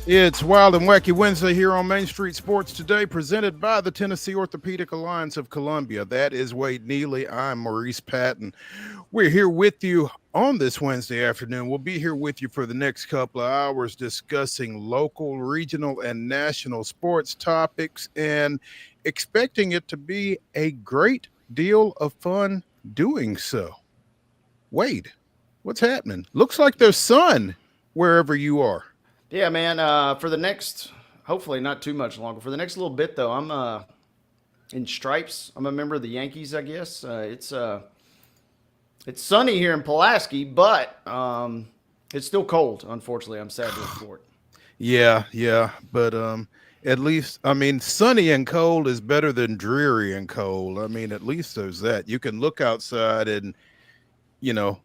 It's Wild and Wacky Wednesday here on Main Street Sports Today, presented by the Tennessee Orthopedic Alliance of Columbia. That is Wade Neely. I'm Maurice Patton. We're here with you on this Wednesday afternoon. We'll be here with you for the next couple of hours discussing local, regional, and national sports topics and expecting it to be a great deal of fun doing so. Wade, what's happening? Looks like there's sun wherever you are. Yeah, man. For the next, hopefully not too much longer. For the next little bit, though, I'm in stripes. I'm a member of the Yankees, I guess. It's sunny here in Pulaski, but it's still cold. Unfortunately, I'm sad to report. Yeah, but at least sunny and cold is better than dreary and cold. I mean, at least there's that. You can look outside and you know,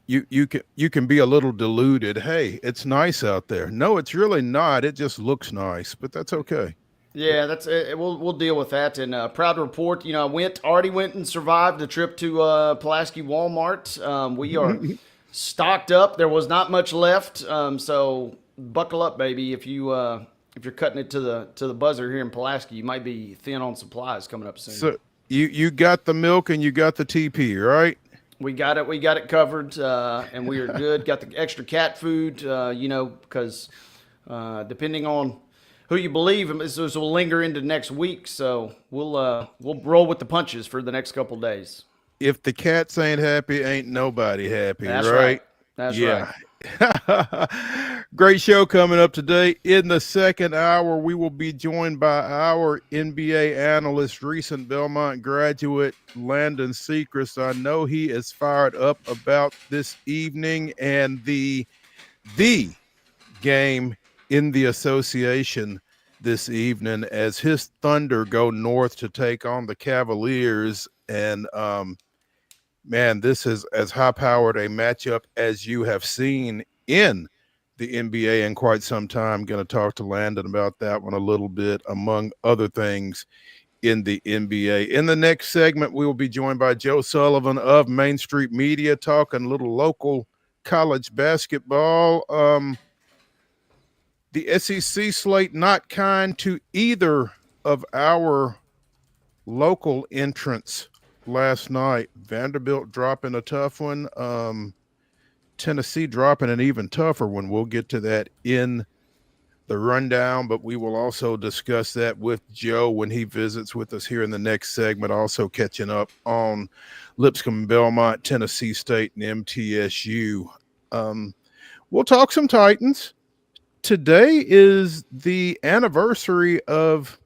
you can be a little deluded. Hey, it's nice out there. No, it's really not. It just looks nice, but that's okay. Yeah, that's it. We'll deal with that. And proud to report, I already went and survived the trip to Pulaski Walmart. We are stocked up. There was not much left, so buckle up, baby. If you're cutting it to the buzzer here in Pulaski, you might be thin on supplies coming up soon. So you got the milk and you got the TP, right? We got it. We got it covered, and we are good. Got the extra cat food, because depending on who you believe, this will linger into next week. So we'll roll with the punches for the next couple days. If the cats ain't happy, ain't nobody happy, That's right? That's Yeah. right. Great show coming up today. In the second hour, we will be joined by our NBA analyst, recent Belmont graduate, Landon SECREST. I know he is fired up about this evening and the game in the association this evening as his Thunder go north to take on the Cavaliers. And man, this is as high-powered a matchup as you have seen in the NBA in quite some time. Going to talk to Landon about that one a little bit, among other things in the NBA. In the next segment, we will be joined by Joe Sullivan of Main Street Media, talking a little local college basketball. The SEC slate not kind to either of our local entrants last night. Vanderbilt dropping a tough one. Tennessee dropping an even tougher one. We'll get to that in the rundown, but we will also discuss that with Joe when he visits with us here in the next segment. Also catching up on Lipscomb, Belmont, Tennessee State, and MTSU. We'll talk some Titans. Today is the anniversary of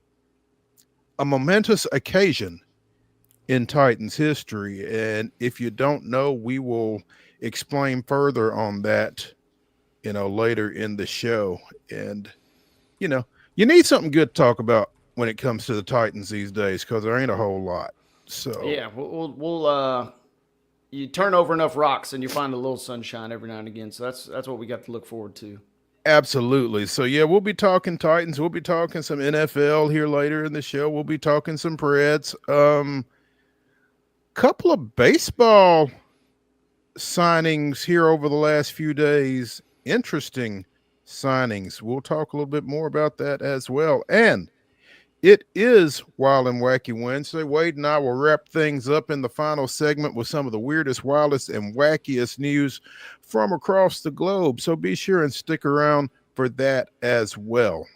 a momentous occasion in Titans history. And if you don't know, we will explain further on that, later in the show. And, you need something good to talk about when it comes to the Titans these days, because there ain't a whole lot. So Yeah, we'll you turn over enough rocks and you find a little sunshine every now and again. So that's what we got to look forward to. absolutely. So yeah, we'll be talking Titans. We'll be talking some NFL here later in the show. We'll be talking some Preds. Couple of baseball signings here over the last few days. Interesting signings. We'll talk a little bit more about that as well. And it is Wild and Wacky Wednesday. Wade and I will wrap things up in the final segment with some of the weirdest, wildest, and wackiest news from across the globe. So be sure and stick around for that as well.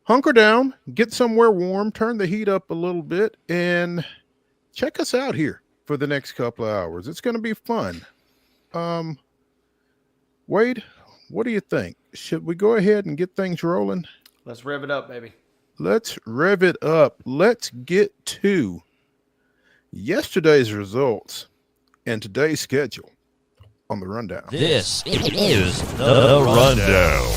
Hunker down, get somewhere warm, turn the heat up a little bit, and check us out here for the next couple of hours. It's going to be fun. Wade, what do you think? Should we go ahead and get things rolling? Let's rev it up, baby. Let's rev it up. Let's get to yesterday's results and today's schedule on the rundown. This is the rundown.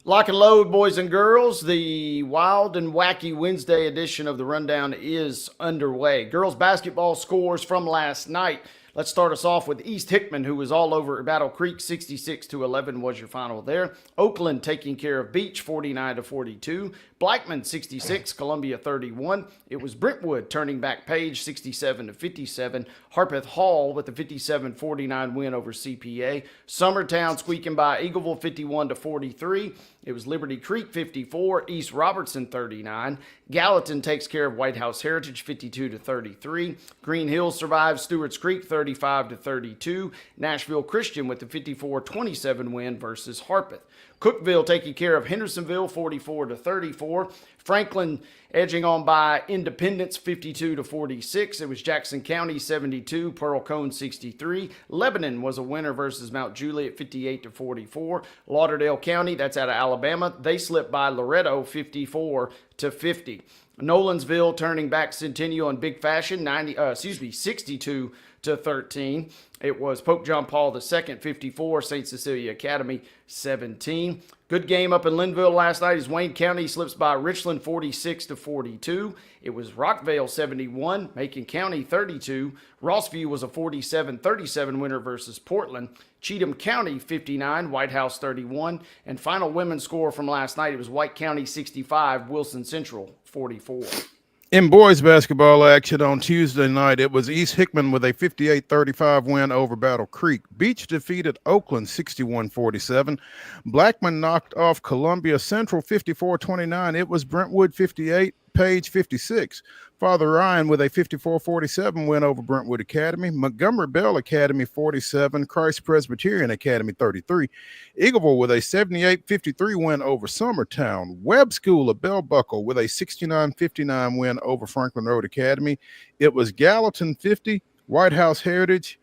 Lock and load, boys and girls. The Wild and Wacky Wednesday edition of the Rundown is underway. Girls basketball scores from last night. Let's start us off with East Hickman, who was all over Battle Creek. 66-11 was your final there. Oakland taking care of Beach, 49-42. Blackman 66, Columbia 31. It was Brentwood turning back Page 67-57. Harpeth Hall with a 57-49 win over CPA. Summertown squeaking by Eagleville 51-43. It was Liberty Creek 54, East Robertson 39. Gallatin takes care of White House Heritage 52-33. Green Hills survives Stewart's Creek 35-32. Nashville Christian with the 54-27 win versus Harpeth. Cookeville taking care of Hendersonville 44-34. Franklin edging on by Independence 52-46. It was Jackson County 72, Pearl Cone 63. Lebanon was a winner versus Mount Juliet 58-44. Lauderdale County, that's out of Alabama, they slipped by Loretto 54-50. Nolansville turning back Centennial in big fashion 62-13. It was Pope John Paul II 54, St. Cecilia Academy 17. Good game up in Linville last night as Wayne County slips by Richland 46-42. It was Rockvale 71, Macon County 32. Rossview was a 47-37 winner versus Portland. Cheatham County 59, White House 31. And final women's score from last night, it was White County 65, Wilson Central 44. In boys basketball action on Tuesday night, it was East Hickman with a 58-35 win over Battle Creek. Beach defeated Oakland 61-47. Blackman knocked off Columbia Central 54-29. It was Brentwood 58, Page 56. Father Ryan with a 54-47 win over Brentwood Academy. Montgomery Bell Academy 47, Christ Presbyterian Academy 33. Eagleville with a 78-53 win over Summertown. Webb School of Bell Buckle with a 69-59 win over Franklin Road Academy. It was Gallatin 50, Gallatin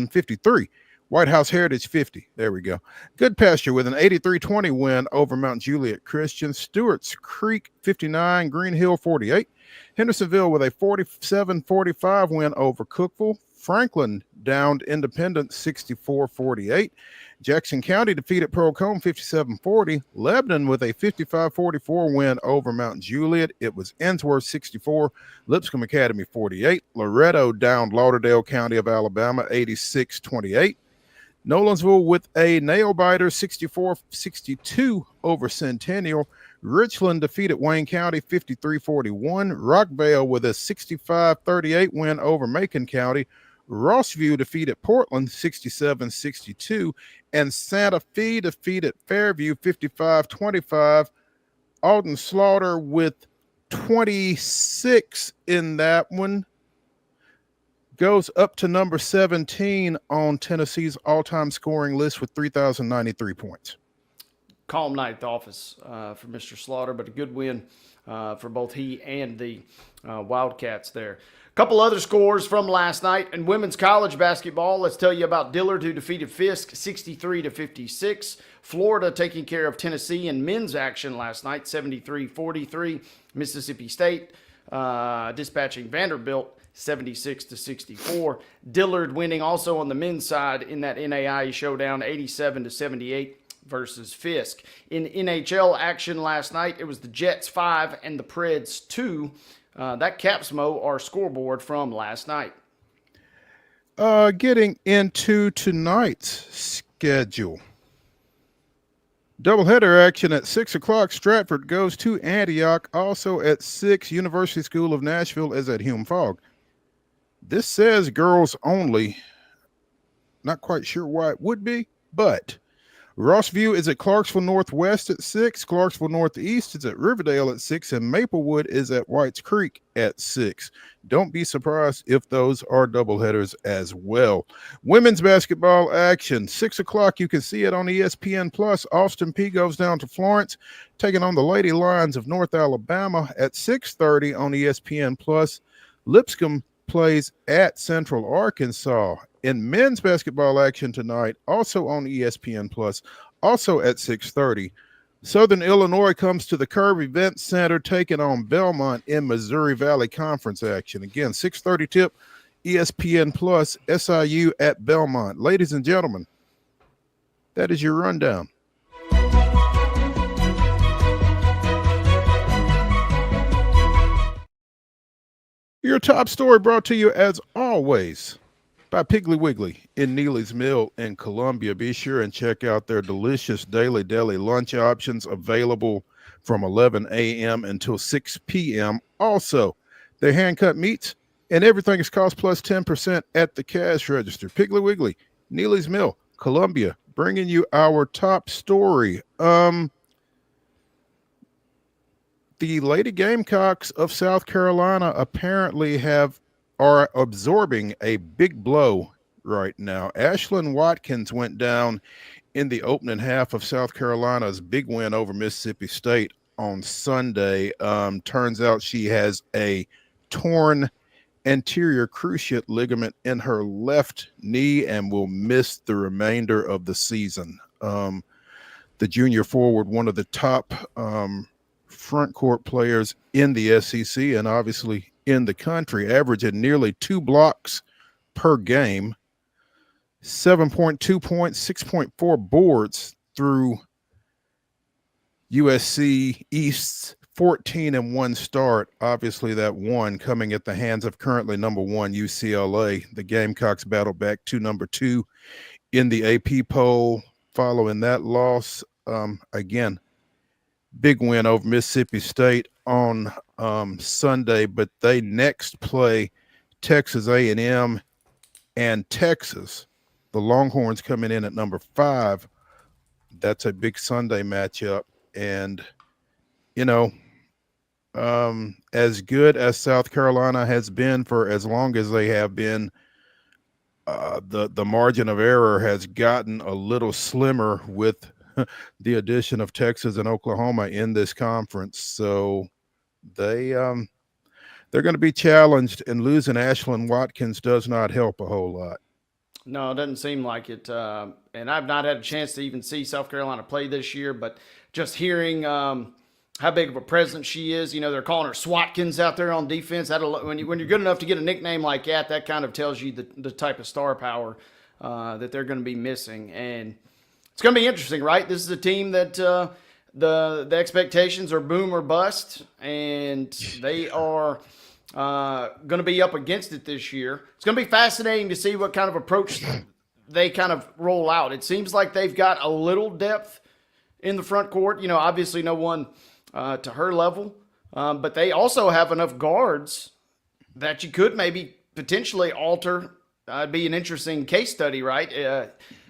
53. White House Heritage 50. There we go. Good Pasture with an 83-20 win over Mount Juliet Christian. Stewart's Creek 59, Green Hill 48. Hendersonville with a 47-45 win over Cookeville. Franklin downed Independence 64-48. Jackson County defeated Pearl Cone 57-40. Lebanon with a 55-44 win over Mount Juliet. It was Ensworth 64, Lipscomb Academy 48. Loretto downed Lauderdale County of Alabama 86-28. Nolansville with a nail-biter 64-62 over Centennial. Richland defeated Wayne County 53-41. Rockvale with a 65-38 win over Macon County. Rossview defeated Portland 67-62. And Santa Fe defeated Fairview 55-25. Alden Slaughter with 26 in that one goes up to number 17 on Tennessee's all-time scoring list with 3,093 points. Calm night at the office for Mr. Slaughter, but a good win for both he and the Wildcats there. A couple other scores from last night in women's college basketball. Let's tell you about Dillard, who defeated Fisk 63-56. Florida taking care of Tennessee in men's action last night, 73-43. Mississippi State dispatching Vanderbilt 76-64. Dillard winning also on the men's side in that NAIA showdown, 87-78 versus Fisk. In NHL action last night, it was the Jets 5 and the Preds 2. That caps our scoreboard from last night. Getting into tonight's schedule. Doubleheader action at 6 o'clock. Stratford goes to Antioch. Also at 6, University School of Nashville is at Hume Fogg. This says girls only. Not quite sure why it would be, but Rossview is at Clarksville Northwest at 6. Clarksville Northeast is at Riverdale at 6. And Maplewood is at Whites Creek at 6. Don't be surprised if those are doubleheaders as well. Women's basketball action, 6 o'clock. You can see it on ESPN+. Austin Peay goes down to Florence, taking on the Lady Lions of North Alabama at 6:30 on ESPN+. Lipscomb plays at Central Arkansas. In men's basketball action tonight, also on ESPN+, also at 6:30, Southern Illinois comes to the Curve Event Center, taking on Belmont in Missouri Valley Conference action. Again, 6:30 tip, ESPN+, SIU at Belmont. Ladies and gentlemen, that is your rundown. Your top story brought to you, as always, by Piggly Wiggly in Neely's Mill in Columbia. Be sure and check out their delicious daily deli lunch options available from 11 a.m. until 6 p.m. Also, they hand cut meats, and everything is cost plus 10% at the cash register. Piggly Wiggly, Neely's Mill, Columbia, bringing you our top story. The Lady Gamecocks of South Carolina apparently are absorbing a big blow right now. Ashlyn Watkins went down in the opening half of South Carolina's big win over Mississippi State on Sunday. Turns out she has a torn anterior cruciate ligament in her left knee and will miss the remainder of the season. The junior forward, one of the top front court players in the SEC and obviously in the country, averaging nearly 2 blocks per game, 7.2 points, 6.4 boards through USC East's 14-1 start. Obviously, that one coming at the hands of currently number 1 UCLA. The Gamecocks battled back to number 2 in the AP poll following that loss. Again, big win over Mississippi State on Sunday, but they next play Texas A&M and Texas. The Longhorns coming in at number 5. That's a big Sunday matchup. And, you know, as good as South Carolina has been for as long as they have been, the margin of error has gotten a little slimmer with the addition of Texas and Oklahoma in this conference. So they're going to be challenged, and losing Ashlyn Watkins does not help a whole lot. No, it doesn't seem like it. And I've not had a chance to even see South Carolina play this year, but just hearing how big of a presence she is, you know, they're calling her Swatkins out there on defense. When you're good enough to get a nickname like that, that kind of tells you the type of star power that they're going to be missing. And it's going to be interesting, right? This is a team that the expectations are boom or bust, and they are going to be up against it this year. It's going to be fascinating to see what kind of approach they kind of roll out. It seems like they've got a little depth in the front court. You know, obviously no one to her level, but they also have enough guards that you could maybe potentially alter. It'd be an interesting case study, right?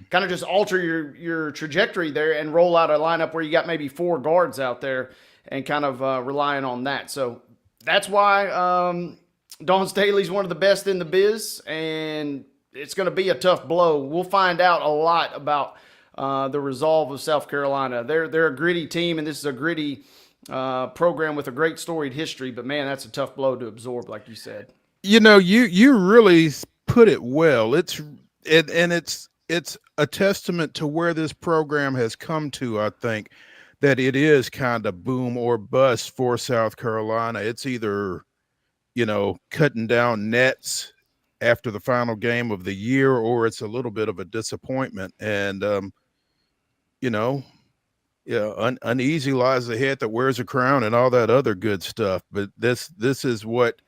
Kind of just alter your trajectory there and roll out a lineup where you got maybe 4 guards out there and kind of relying on that. So that's why Dawn Staley's one of the best in the biz, and it's going to be a tough blow. We'll find out a lot about the resolve of South Carolina. They're a gritty team, and this is a gritty program with a great storied history. But man, that's a tough blow to absorb, like you said. You know, you really put it well. It's a testament to where this program has come to. I think that it is kind of boom or bust for South Carolina. It's either, you know, cutting down nets after the final game of the year, or it's a little bit of a disappointment. And, you know, uneasy lies the head that wears a crown and all that other good stuff. But this is what,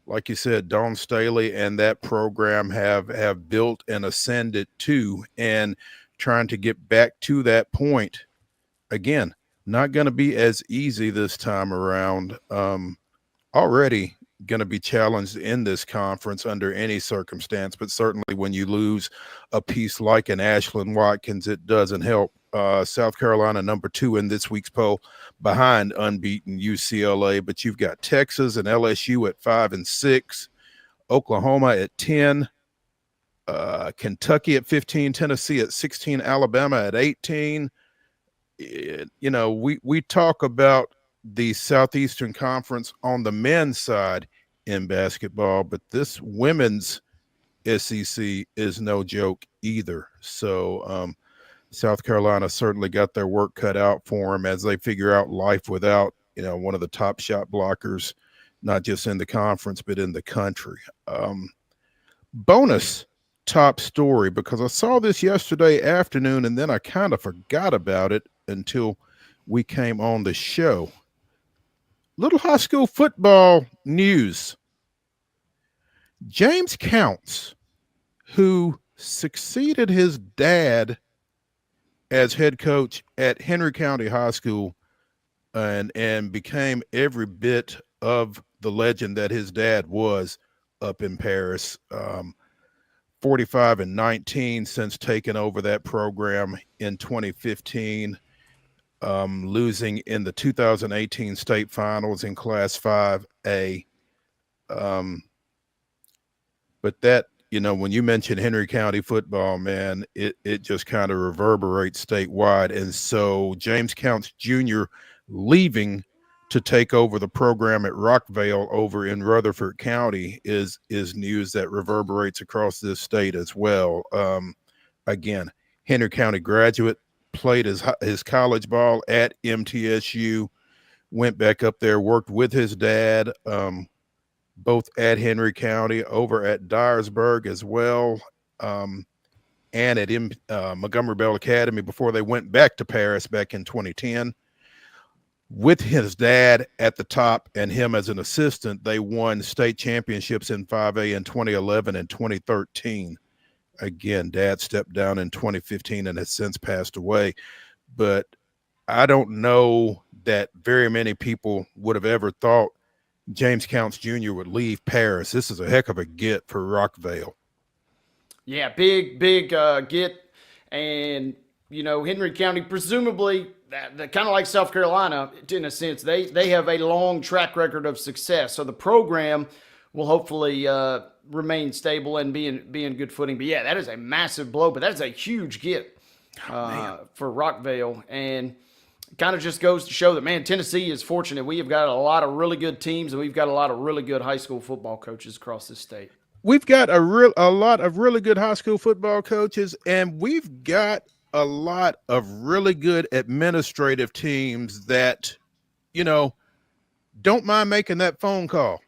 like you said, Dawn Staley and that program have built and ascended to, and trying to get back to that point. Again, not going to be as easy this time around. Already going to be challenged in this conference under any circumstance, but certainly when you lose a piece like an Ashlyn Watkins, it doesn't help. South Carolina number 2 in this week's poll, behind unbeaten UCLA, but you've got Texas and LSU at 5 and 6, Oklahoma at 10, Kentucky at 15, Tennessee at 16, Alabama at 18. You know, we talk about the Southeastern Conference on the men's side in basketball, but this women's SEC is no joke either. So South Carolina certainly got their work cut out for them as they figure out life without, you know, one of the top shot blockers, not just in the conference, but in the country. Bonus top story, because I saw this yesterday afternoon and then I kind of forgot about it until we came on the show. Little high school football news. James Counts, who succeeded his dad as head coach at Henry County High School and became every bit of the legend that his dad was up in Paris. 45-19 since taking over that program in 2015, losing in the 2018 state finals in Class 5A. But that, when you mention Henry County football, man, it just kind of reverberates statewide. And so James Counts Jr. leaving to take over the program at Rockvale over in Rutherford County is news that reverberates across this state as well. Again, Henry County graduate, played his college ball at MTSU, went back up there, worked with his dad, both at Henry County, over at Dyersburg as well, and at Montgomery Bell Academy before they went back to Paris back in 2010. With his dad at the top and him as an assistant, they won state championships in 5A in 2011 and 2013. Again, dad stepped down in 2015 and has since passed away. But I don't know that very many people would have ever thought James Counts Jr. would leave Paris. This is a heck of a get for Rockvale. Yeah, big get. And, Henry County, presumably, kind of like South Carolina, in a sense, they have a long track record of success. So the program will hopefully remain stable and be in good footing. But yeah, that is a massive blow. But that is a huge get for Rockvale, and kind of just goes to show that, man, Tennessee is fortunate. We have got a lot of really good teams, and we've got a lot of really good high school football coaches across this state. We've got a lot of really good high school football coaches, and we've got a lot of really good administrative teams that, don't mind making that phone call,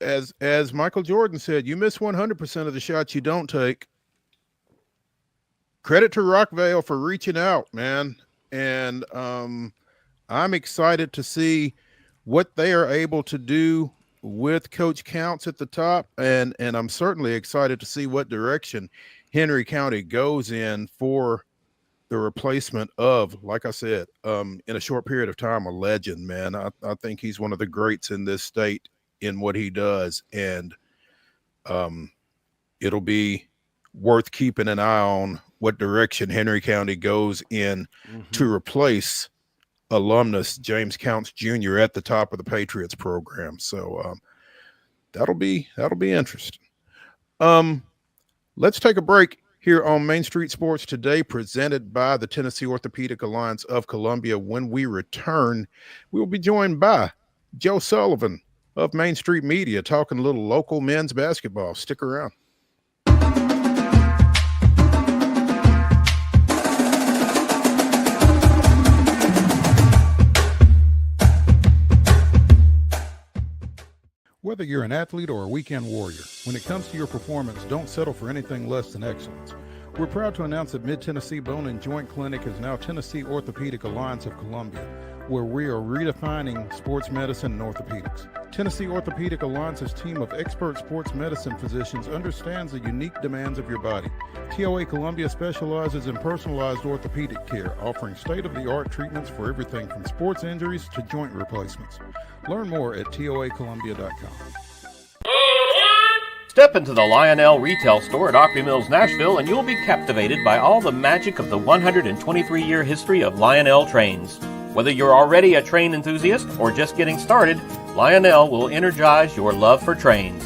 as Michael Jordan said, you miss 100% of the shots you don't take. Credit to Rockvale for reaching out, man. And I'm excited to see what they are able to do with Coach Counts at the top. And I'm certainly excited to see what direction Henry County goes in for the replacement of, like I said, in a short period of time, a legend, man. I think he's one of the greats in this state in what he does. And it'll be worth keeping an eye on what direction Henry County goes in to replace alumnus James Counts Jr. at the top of the Patriots program. So that'll be interesting. Let's take a break here on Main Street Sports Today, presented by the Tennessee Orthopedic Alliance of Columbia. When we return, we will be joined by Joe Sullivan of Main Street Media, talking a little local men's basketball. Stick around. Whether you're an athlete or a weekend warrior, when it comes to your performance, don't settle for anything less than excellence. We're proud to announce that Mid-Tennessee Bone and Joint Clinic is now Tennessee Orthopedic Alliance of Columbia, where we are redefining sports medicine and orthopedics. Tennessee Orthopedic Alliance's team of expert sports medicine physicians understands the unique demands of your body. TOA Columbia specializes in personalized orthopedic care, offering state-of-the-art treatments for everything from sports injuries to joint replacements. Learn more at toacolumbia.com. Step into the Lionel retail store at Opry Mills, Nashville, and you'll be captivated by all the magic of the 123-year history of Lionel trains. Whether you're already a train enthusiast or just getting started, Lionel will energize your love for trains.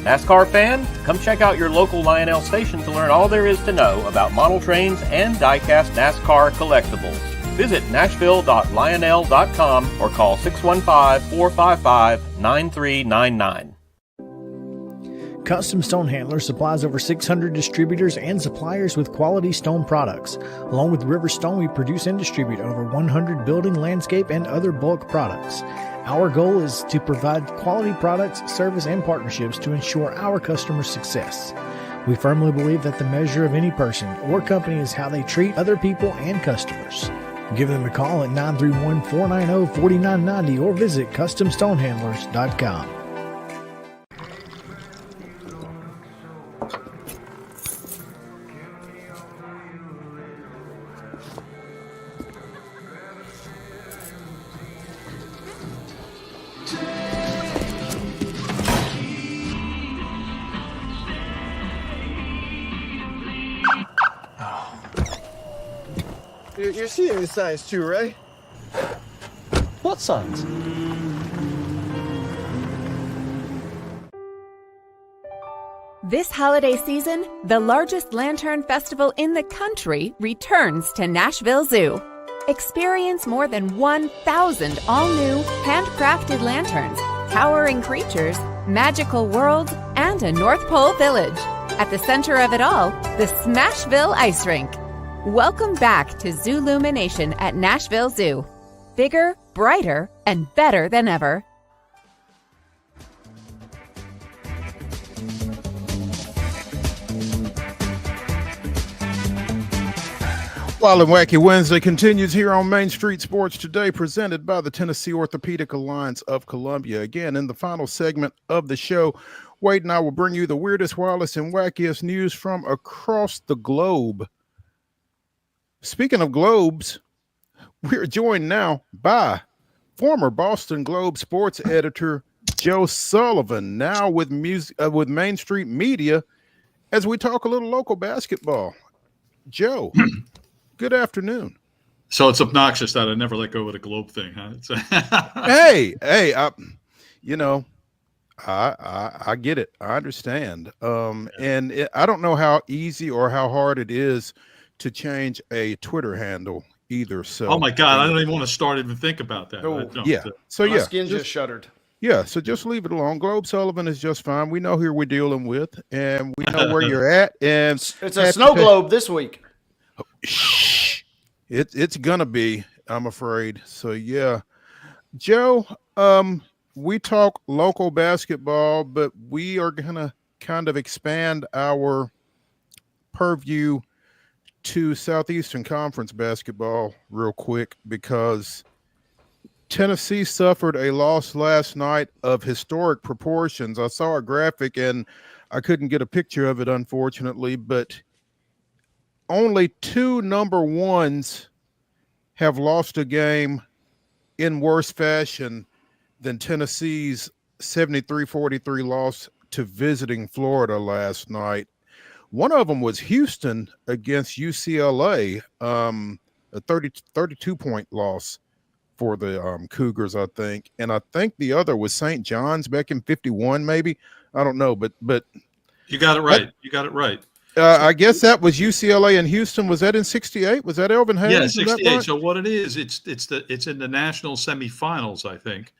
NASCAR fan? Come check out your local Lionel station to learn all there is to know about model trains and die-cast NASCAR collectibles. Visit nashville.lionel.com or call 615-455-9399. Custom Stone Handler supplies over 600 distributors and suppliers with quality stone products. Along with River Stone, we produce and distribute over 100 building, landscape, and other bulk products. Our goal is to provide quality products, service, and partnerships to ensure our customers' success. We firmly believe that the measure of any person or company is how they treat other people and customers. Give them a call at 931-490-4990 or visit CustomStonehandlers.com. You're seeing the signs too, right? What signs? This holiday season, the largest lantern festival in the country returns to Nashville Zoo. Experience more than 1,000 all-new, handcrafted lanterns, towering creatures, magical worlds, and a North Pole village. At the center of it all, the Smashville Ice Rink. Welcome back to Zoolumination at Nashville Zoo. Bigger, brighter, and better than ever. Wild and Wacky Wednesday continues here on Main Street Sports Today, presented by the Tennessee Orthopedic Alliance of Columbia. Again, in the final segment of the show, Wade and I will bring you the weirdest, wildest, and wackiest news from across the globe. Speaking of globes, we're joined now by former Boston Globe sports editor Joe Sullivan, now with Main Street Media, as we talk a little local basketball. Joe, good afternoon. So it's obnoxious that I never let go of the Globe thing, huh? hey, I get it. I understand. And I don't know how easy or how hard it is to change a Twitter handle either. So, oh my God, I don't even want to start even think about that. Oh, yeah. So my skin just shuddered. Yeah, so just leave it alone. Globe Sullivan is just fine. We know who we're dealing with, and we know where you're at. And it's a snow globe this week. Shh. It's gonna be, I'm afraid. So yeah. Joe, we talk local basketball, but we are gonna kind of expand our purview to Southeastern Conference basketball real quick, because Tennessee suffered a loss last night of historic proportions. I saw a graphic and I couldn't get a picture of it, unfortunately, but only two number ones have lost a game in worse fashion than Tennessee's 73-43 loss to visiting Florida last night. One of them was Houston against UCLA, a 32-point loss for the Cougars, I think. And I think the other was St. John's back in 51, maybe. I don't know, but you got it right. You got it right. I guess that was UCLA and Houston. Was that in 68? Was that Elvin Hayes? Yeah, 68. So what it is, it's in the national semifinals, I think.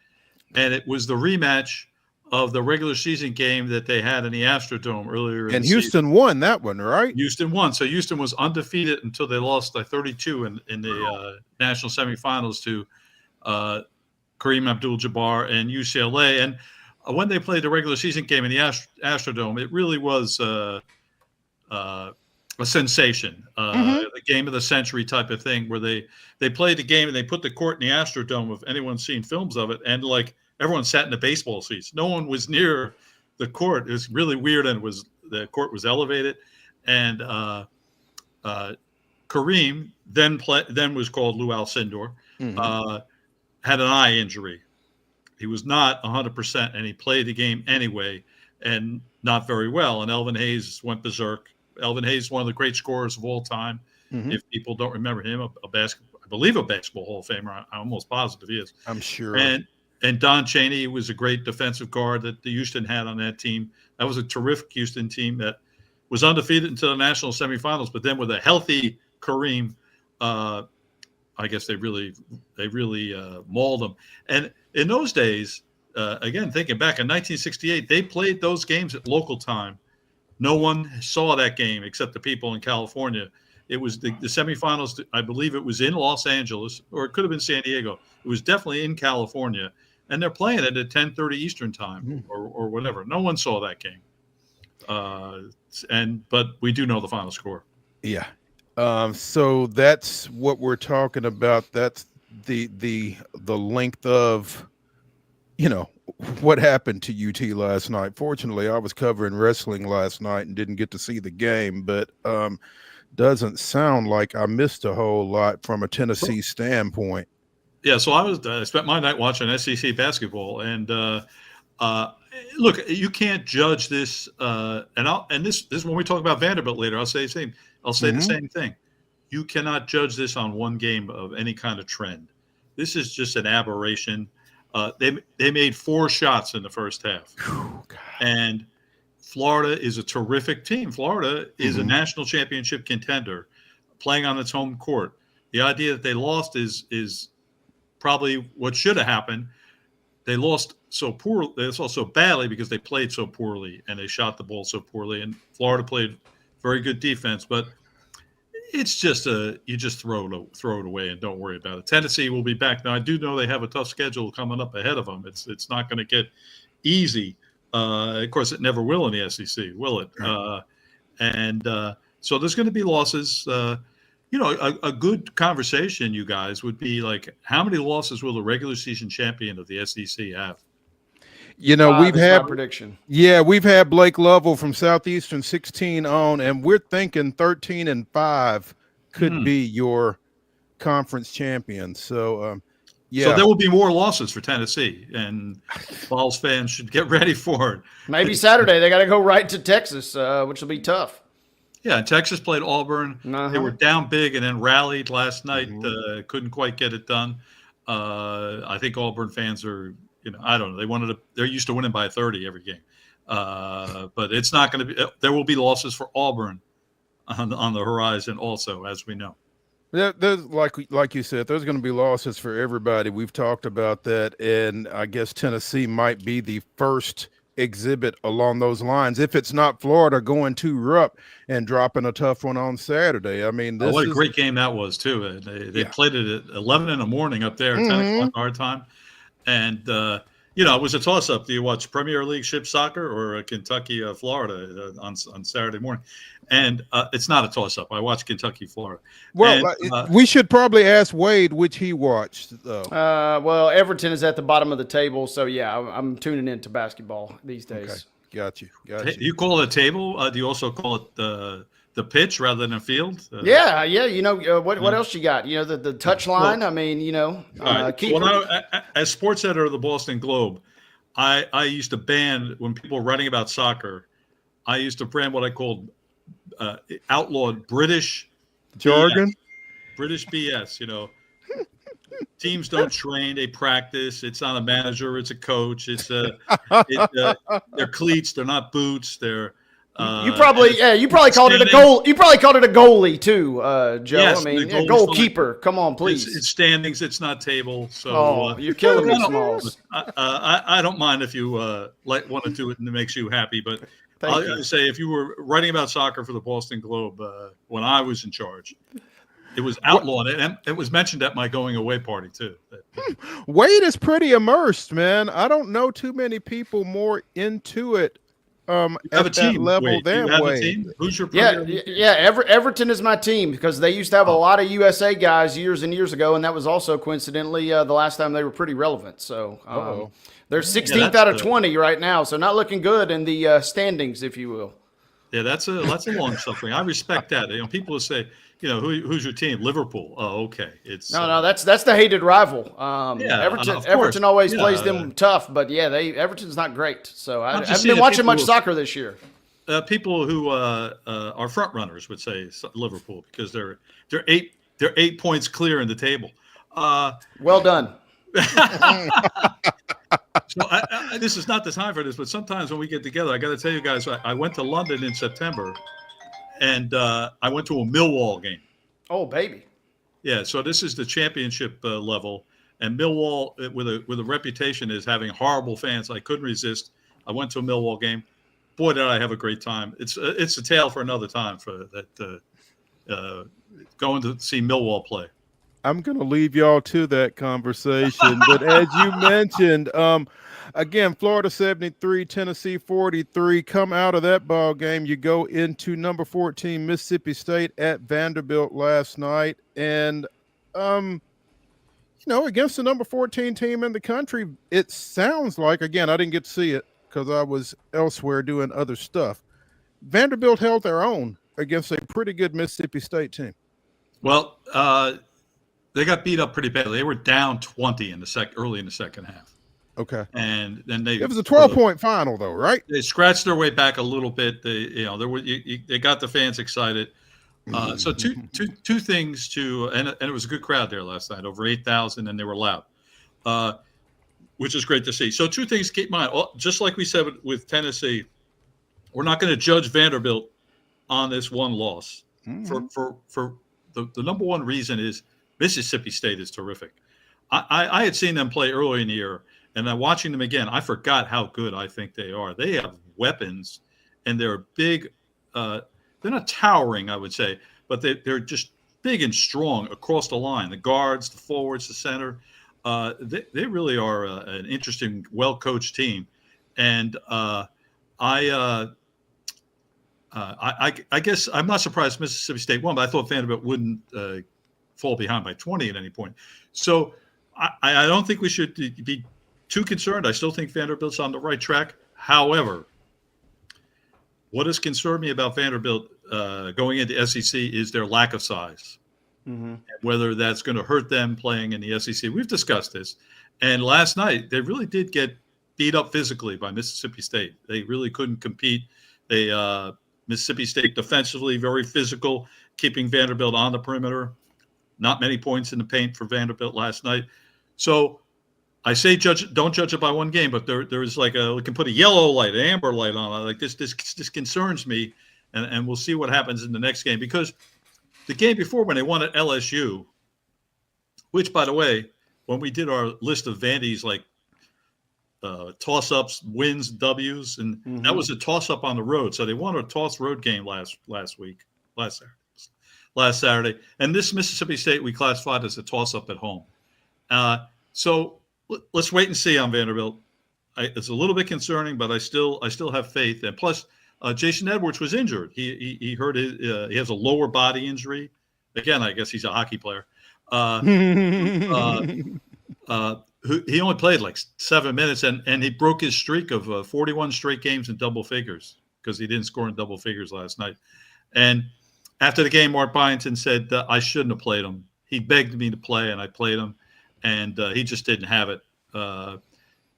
And it was the rematch of the regular season game that they had in the Astrodome earlier. And Houston won that one, right? Houston won. So Houston was undefeated until they lost by 32 in the national semifinals to Kareem Abdul-Jabbar and UCLA. And when they played the regular season game in the Astrodome, it really was a sensation, the game of the century type of thing, where they played the game and they put the court in the Astrodome. If anyone's seen films of it, and like everyone sat in the baseball seats, no one was near the court. It was really weird, and the court was elevated. And Kareem then was called Lou Alcindor, had an eye injury. He was not 100%, and he played the game anyway, and not very well. And Elvin Hayes went berserk. Elvin Hayes is one of the great scorers of all time. If people don't remember him, I believe a basketball Hall of Famer. I'm almost positive he is. I'm sure. And Don Chaney was a great defensive guard that the Houston had on that team. That was a terrific Houston team that was undefeated until the national semifinals. But then with a healthy Kareem, I guess they really mauled them. And in those days, again, thinking back in 1968, they played those games at local time. No one saw that game except the people in California. It was the semifinals. I believe it was in Los Angeles, or it could have been San Diego. It was definitely in California, and they're playing it at 10:30 Eastern time or whatever. No one saw that game, but we do know the final score. Yeah. So that's what we're talking about. That's the length of, what happened to UT last night. Fortunately, I was covering wrestling last night and didn't get to see the game, but doesn't sound like I missed a whole lot from a Tennessee standpoint. Yeah, so I spent my night watching SEC basketball, and look, you can't judge this. And this is when we talk about Vanderbilt later. I'll say the same. I'll say the same thing. you cannot judge this on one game of any kind of trend. This is just an aberration. They made 4 shots in the first half. And Florida is a terrific team. Florida is a national championship contender playing on its home court. The idea that they lost is probably what should have happened. They lost so poorly. They lost so badly because they played so poorly and they shot the ball so poorly. And Florida played very good defense, but it's just you just throw it away and don't worry about it. Tennessee will be back. Now I do know they have a tough schedule coming up ahead of them. It's not going to get easy. Of course, it never will in the SEC, will it? So there's going to be losses. A good conversation, you guys, would be like, how many losses will the regular season champion of the SEC have? We've had prediction. Yeah, we've had Blake Lovell from Southeastern 16 on, and we're thinking 13-5 could be your conference champion. So, So there will be more losses for Tennessee, and Vols fans should get ready for it. Maybe Saturday they got to go right to Texas, which will be tough. Yeah, Texas played Auburn. They were down big and then rallied last night. Couldn't quite get it done. I think Auburn fans are, I don't know. They're used to winning by 30 every game. But it's not going to be. There will be losses for Auburn on the horizon, also, as we know. There's like you said, there's going to be losses for everybody. We've talked about that, and I guess Tennessee might be the first exhibit along those lines. If it's not Florida going to Rupp and dropping a tough one on Saturday. I mean, what a great game that was too. They played it at 11 in the morning up there, 10 o'clock our time, and it was a toss-up. Do you watch Premier League ship soccer or Kentucky, Florida on Saturday morning? And it's not a toss-up. I watch Kentucky, Florida. Well, we should probably ask Wade which he watched, though. Well, Everton is at the bottom of the table, so yeah, I'm tuning into basketball these days. Okay. Got you. You call it a table? Do you also call it the pitch rather than a field? Yeah. What else you got? The touch line. Well, I mean, as sports editor of the Boston Globe, I used to ban, when people were writing about soccer, I used to brand what I called outlawed British jargon. British BS. Teams don't train; they practice. It's not a manager; it's a coach. They're cleats. They're not boots. They're you probably called it a goal. You probably called it a goalie too, Joe. Yes, I mean, goalkeeper. Come on, please. It's standings. It's not table. So you're killing me, Smalls. I don't mind if you want to do it and it makes you happy, but I'll say if you were writing about soccer for the Boston Globe when I was in charge, it was outlawed, and it was mentioned at my going away party too. Wade is pretty immersed, man. I don't know too many people more into it. Have at a team. that level there, a team? Who's your Everton is my team because they used to have a lot of USA guys years and years ago, and that was also coincidentally the last time they were pretty relevant. So they're 16th out of 20 right now, so not looking good in the standings, if you will. Yeah, that's a long suffering. I respect that. People will say, who's your team? Liverpool. Oh, okay. It's that's the hated rival. Everton always plays them tough, but Everton's not great. So I haven't been watching much soccer this year. People who are front runners would say Liverpool because they're 8 points clear in the table. Well done. So this is not the time for this, but sometimes when we get together, I got to tell you guys, I went to London in September, and I went to a Millwall game. Oh, baby! Yeah, so this is the championship level, and Millwall, with a reputation as having horrible fans, I couldn't resist. I went to a Millwall game. Boy, did I have a great time! It's a tale for another time for that. Going to see Millwall play. I'm going to leave y'all to that conversation. But as you mentioned, again, Florida 73, Tennessee 43. Come out of that ball game. You go into number 14, Mississippi State at Vanderbilt last night. And, against the number 14 team in the country, it sounds like, again, I didn't get to see it because I was elsewhere doing other stuff. Vanderbilt held their own against a pretty good Mississippi State team. Well, they got beat up pretty badly. They were down 20 early in the second half. Okay. And then it was a 12-point final, though, right? They scratched their way back a little bit. They got the fans excited. So two things and it was a good crowd there last night, over 8,000, and they were loud, which is great to see. So two things to keep in mind. Just like we said with Tennessee, we're not going to judge Vanderbilt on this one loss. For the number one reason is Mississippi State is terrific. I had seen them play early in the year, and then watching them again, I forgot how good I think they are. They have weapons, and they're big. They're not towering, I would say, but they're just big and strong across the line. The guards, the forwards, the center. They really are an interesting, well-coached team. And I guess I'm not surprised Mississippi State won, but I thought Vanderbilt wouldn't fall behind by 20 at any point. So I don't think we should be too concerned. I still think Vanderbilt's on the right track. However, what has concerned me about Vanderbilt going into SEC is their lack of size. And whether that's going to hurt them playing in the SEC. We've discussed this. And last night, they really did get beat up physically by Mississippi State. They really couldn't compete. Mississippi State defensively, very physical, keeping Vanderbilt on the perimeter. Not many points in the paint for Vanderbilt last night. So I say don't judge it by one game, but there's like we can put a yellow light, an amber light on it. Like this concerns me, and we'll see what happens in the next game. Because the game before, when they won at LSU, which, by the way, when we did our list of Vandy's like toss-ups, wins, W's, and that was a toss-up on the road. So they won a toss road game last Saturday. And this Mississippi State we classified as a toss-up at home. So let's wait and see on Vanderbilt. It's a little bit concerning, but I still have faith. And plus, Jason Edwards was injured. He hurt he has a lower body injury. Again, I guess he's a hockey player. He only played like 7 minutes, and he broke his streak of 41 straight games in double figures because he didn't score in double figures last night. And after the game, Mark Byington said I shouldn't have played him. He begged me to play, and I played him, and he just didn't have it.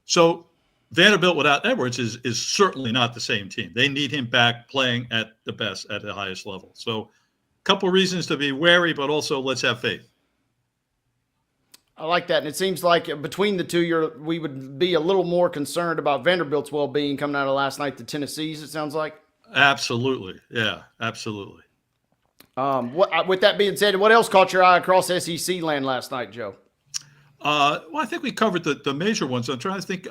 So Vanderbilt without Edwards is certainly not the same team. They need him back playing at the best, at the highest level. So a couple of reasons to be wary, but also let's have faith. I like that. And it seems like between the two, we would be a little more concerned about Vanderbilt's well-being coming out of last night than Tennessee's, it sounds like. Absolutely. Yeah, absolutely. With that being said, what else caught your eye across SEC land last night, Joe? Well, I think we covered the major ones. I'm trying to think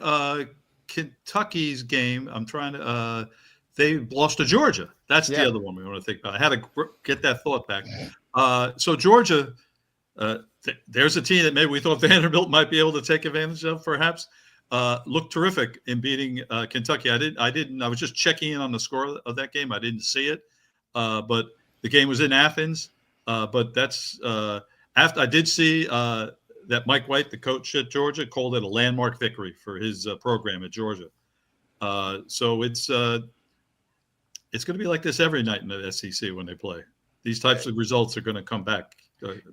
Kentucky's game. I'm trying to they lost to Georgia. That's the other one we want to think about. I had to get that thought back. So Georgia, there's a team that maybe we thought Vanderbilt might be able to take advantage of, perhaps. Looked terrific in beating Kentucky. I was just checking in on the score of that game. I didn't see it, but the game was in Athens. But that's after I did see that Mike White, the coach at Georgia, called it a landmark victory for his program at Georgia. So it's going to be like this every night in the SEC when they play. These types of results are going to come back.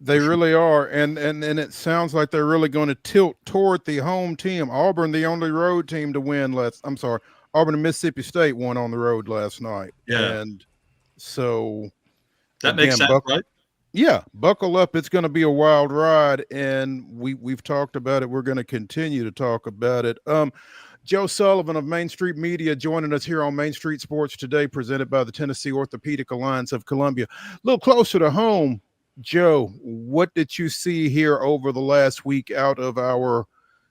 They really are, and it sounds like they're really going to tilt toward the home team. Auburn, the only road team to win Auburn and Mississippi State won on the road last night. Yeah, and so that makes sense, right? Yeah, buckle up. It's going to be a wild ride, and we've talked about it. We're going to continue to talk about it. Joe Sullivan of Main Street Media joining us here on Main Street Sports Today, presented by the Tennessee Orthopedic Alliance of Columbia. A little closer to home, Joe, what did you see here over the last week out of our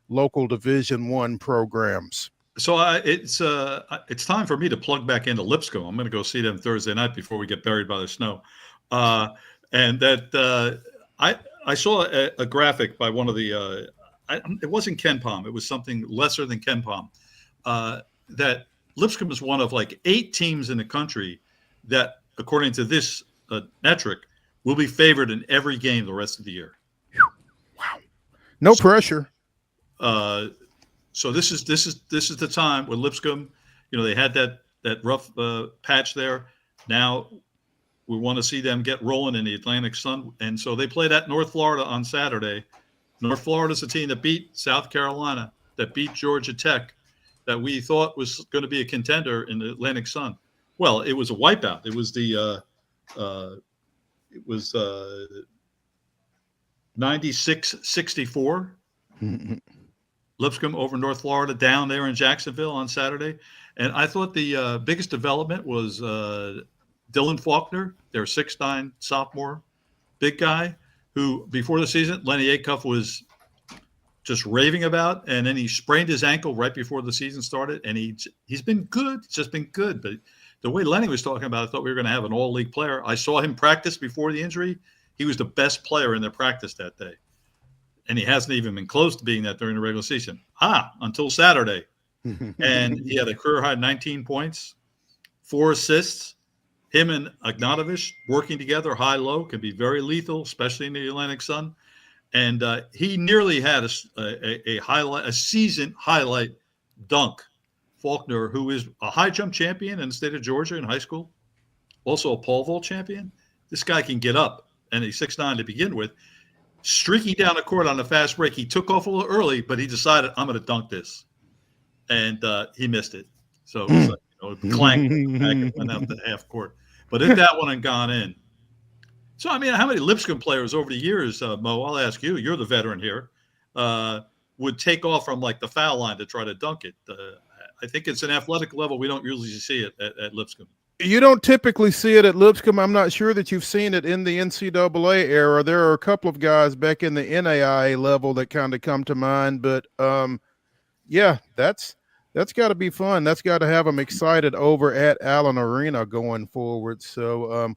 local Division I programs? So it's time for me to plug back into Lipscomb. I'm going to go see them Thursday night before we get buried by the snow. And that I saw a graphic by one of the it wasn't Ken Palm. It was something lesser than Ken Palm. That Lipscomb is one of like 8 teams in the country that, according to this metric, will be favored in every game the rest of the year. Wow. No pressure. So this is the time when Lipscomb, they had that rough patch there. Now we want to see them get rolling in the Atlantic Sun. And so they played at North Florida on Saturday. North Florida is a team that beat South Carolina, that beat Georgia Tech, that we thought was going to be a contender in the Atlantic Sun. Well, it was a wipeout. It was the it was 96-64. Lipscomb over North Florida down there in Jacksonville on Saturday. And I thought the biggest development was Dylan Faulkner, their 6'9" sophomore, big guy, who before the season, Lenny Acuff was just raving about, and then he sprained his ankle right before the season started, and he's been good. It's just been good. But the way Lenny was talking about, I thought we were going to have an all-league player. I saw him practice before the injury. He was the best player in their practice that day. And he hasn't even been close to being that during the regular season. Until Saturday. And he had a career-high 19 points, 4 assists. Him and Agnatovich working together high-low can be very lethal, especially in the Atlantic Sun. And he nearly had a season highlight dunk. Faulkner, who is a high jump champion in the state of Georgia in high school, also a pole vault champion. This guy can get up, and he's 6'9" to begin with. Streaking down the court on a fast break, he took off a little early, but he decided, I'm going to dunk this. And he missed it. So it was like, clank back and went out to half court. But if that one had gone in. So, I mean, how many Lipscomb players over the years, Mo, I'll ask you, you're the veteran here, would take off from like the foul line to try to dunk it? I think it's an athletic level we don't usually see it at Lipscomb. You don't typically see it at Lipscomb. I'm not sure that you've seen it in the NCAA era. There are a couple of guys back in the NAIA level that kind of come to mind, but yeah, that's got to be fun. That's got to have them excited over at Allen Arena going forward. So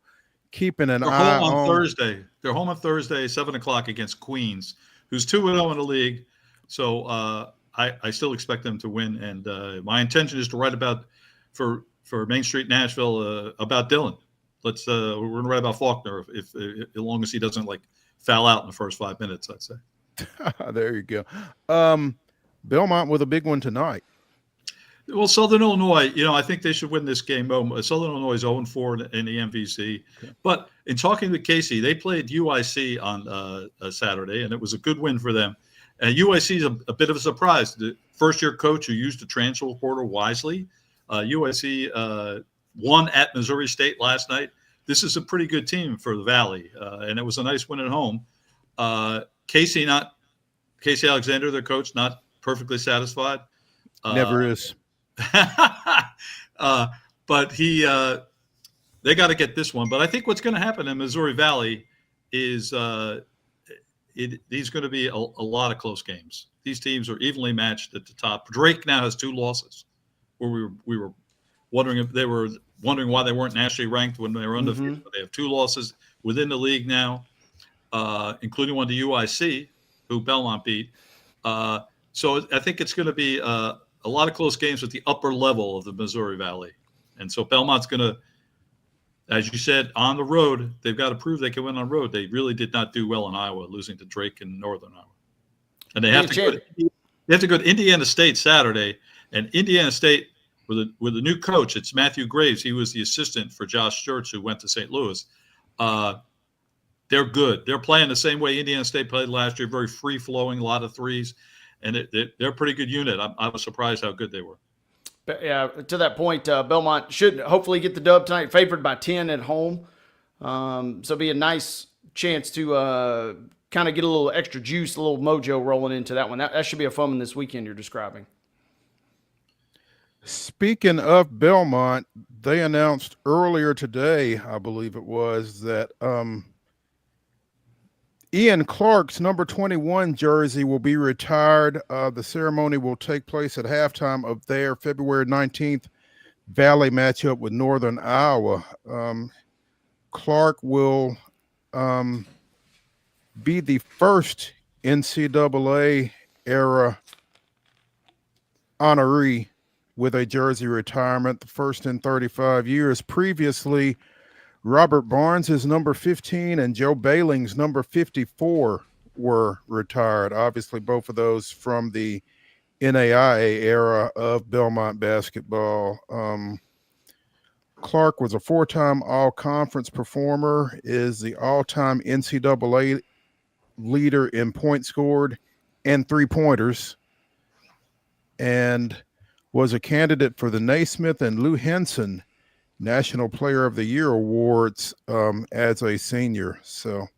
keeping an eye on Thursday. They're home on Thursday, 7:00 against Queens, who's 2-0 in the league. So I still expect them to win, and my intention is to write about for Main Street Nashville about Dylan. We're going to write about Faulkner if as long as he doesn't like foul out in the first 5 minutes, I'd say. There you go. Belmont with a big one tonight. Well, Southern Illinois, I think they should win this game. Southern Illinois is 0-4 in the MVC. Okay. But in talking with Casey, they played UIC on Saturday, and it was a good win for them. And UIC is a bit of a surprise. The first-year coach who used the transfer portal wisely. UIC won at Missouri State last night. This is a pretty good team for the Valley, and it was a nice win at home. Casey Alexander, their coach, not perfectly satisfied. Never is. But they got to get this one. But I think what's going to happen in Missouri Valley is these going to be a lot of close games. These teams are evenly matched at the top. Drake now has 2 losses, where we were wondering if they were wondering why they weren't nationally ranked when they were undefeated. But they have 2 losses within the league now, including one to UIC, who Belmont beat. So I think it's going to be a lot of close games at the upper level of the Missouri Valley. And so Belmont's going to, as you said, on the road, they've got to prove they can win on the road. They really did not do well in Iowa, losing to Drake in Northern Iowa. And they have to go to Indiana State Saturday. And Indiana State, with a new coach, it's Matthew Graves. He was the assistant for Josh Sturts, who went to St. Louis. They're good. They're playing the same way Indiana State played last year, very free-flowing, a lot of threes. And they're a pretty good unit. I was surprised how good they were. But yeah, to that point, Belmont should hopefully get the dub tonight, favored by 10 at home. So it'll be a nice chance to kind of get a little extra juice, a little mojo rolling into that one. That should be a fun one this weekend you're describing. Speaking of Belmont, they announced earlier today, I believe it was, that Ian Clark's number 21 jersey will be retired. The ceremony will take place at halftime of their February 19th Valley matchup with Northern Iowa. Clark will be the first NCAA era honoree with a jersey retirement, the first in 35 years. Previously, Robert Barnes' number 15 and Joe Bailing's number 54 were retired. Obviously, both of those from the NAIA era of Belmont basketball. Clark was a 4-time all-conference performer, is the all-time NCAA leader in points scored and three-pointers, and was a candidate for the Naismith and Lou Henson National Player of the Year awards as a senior. So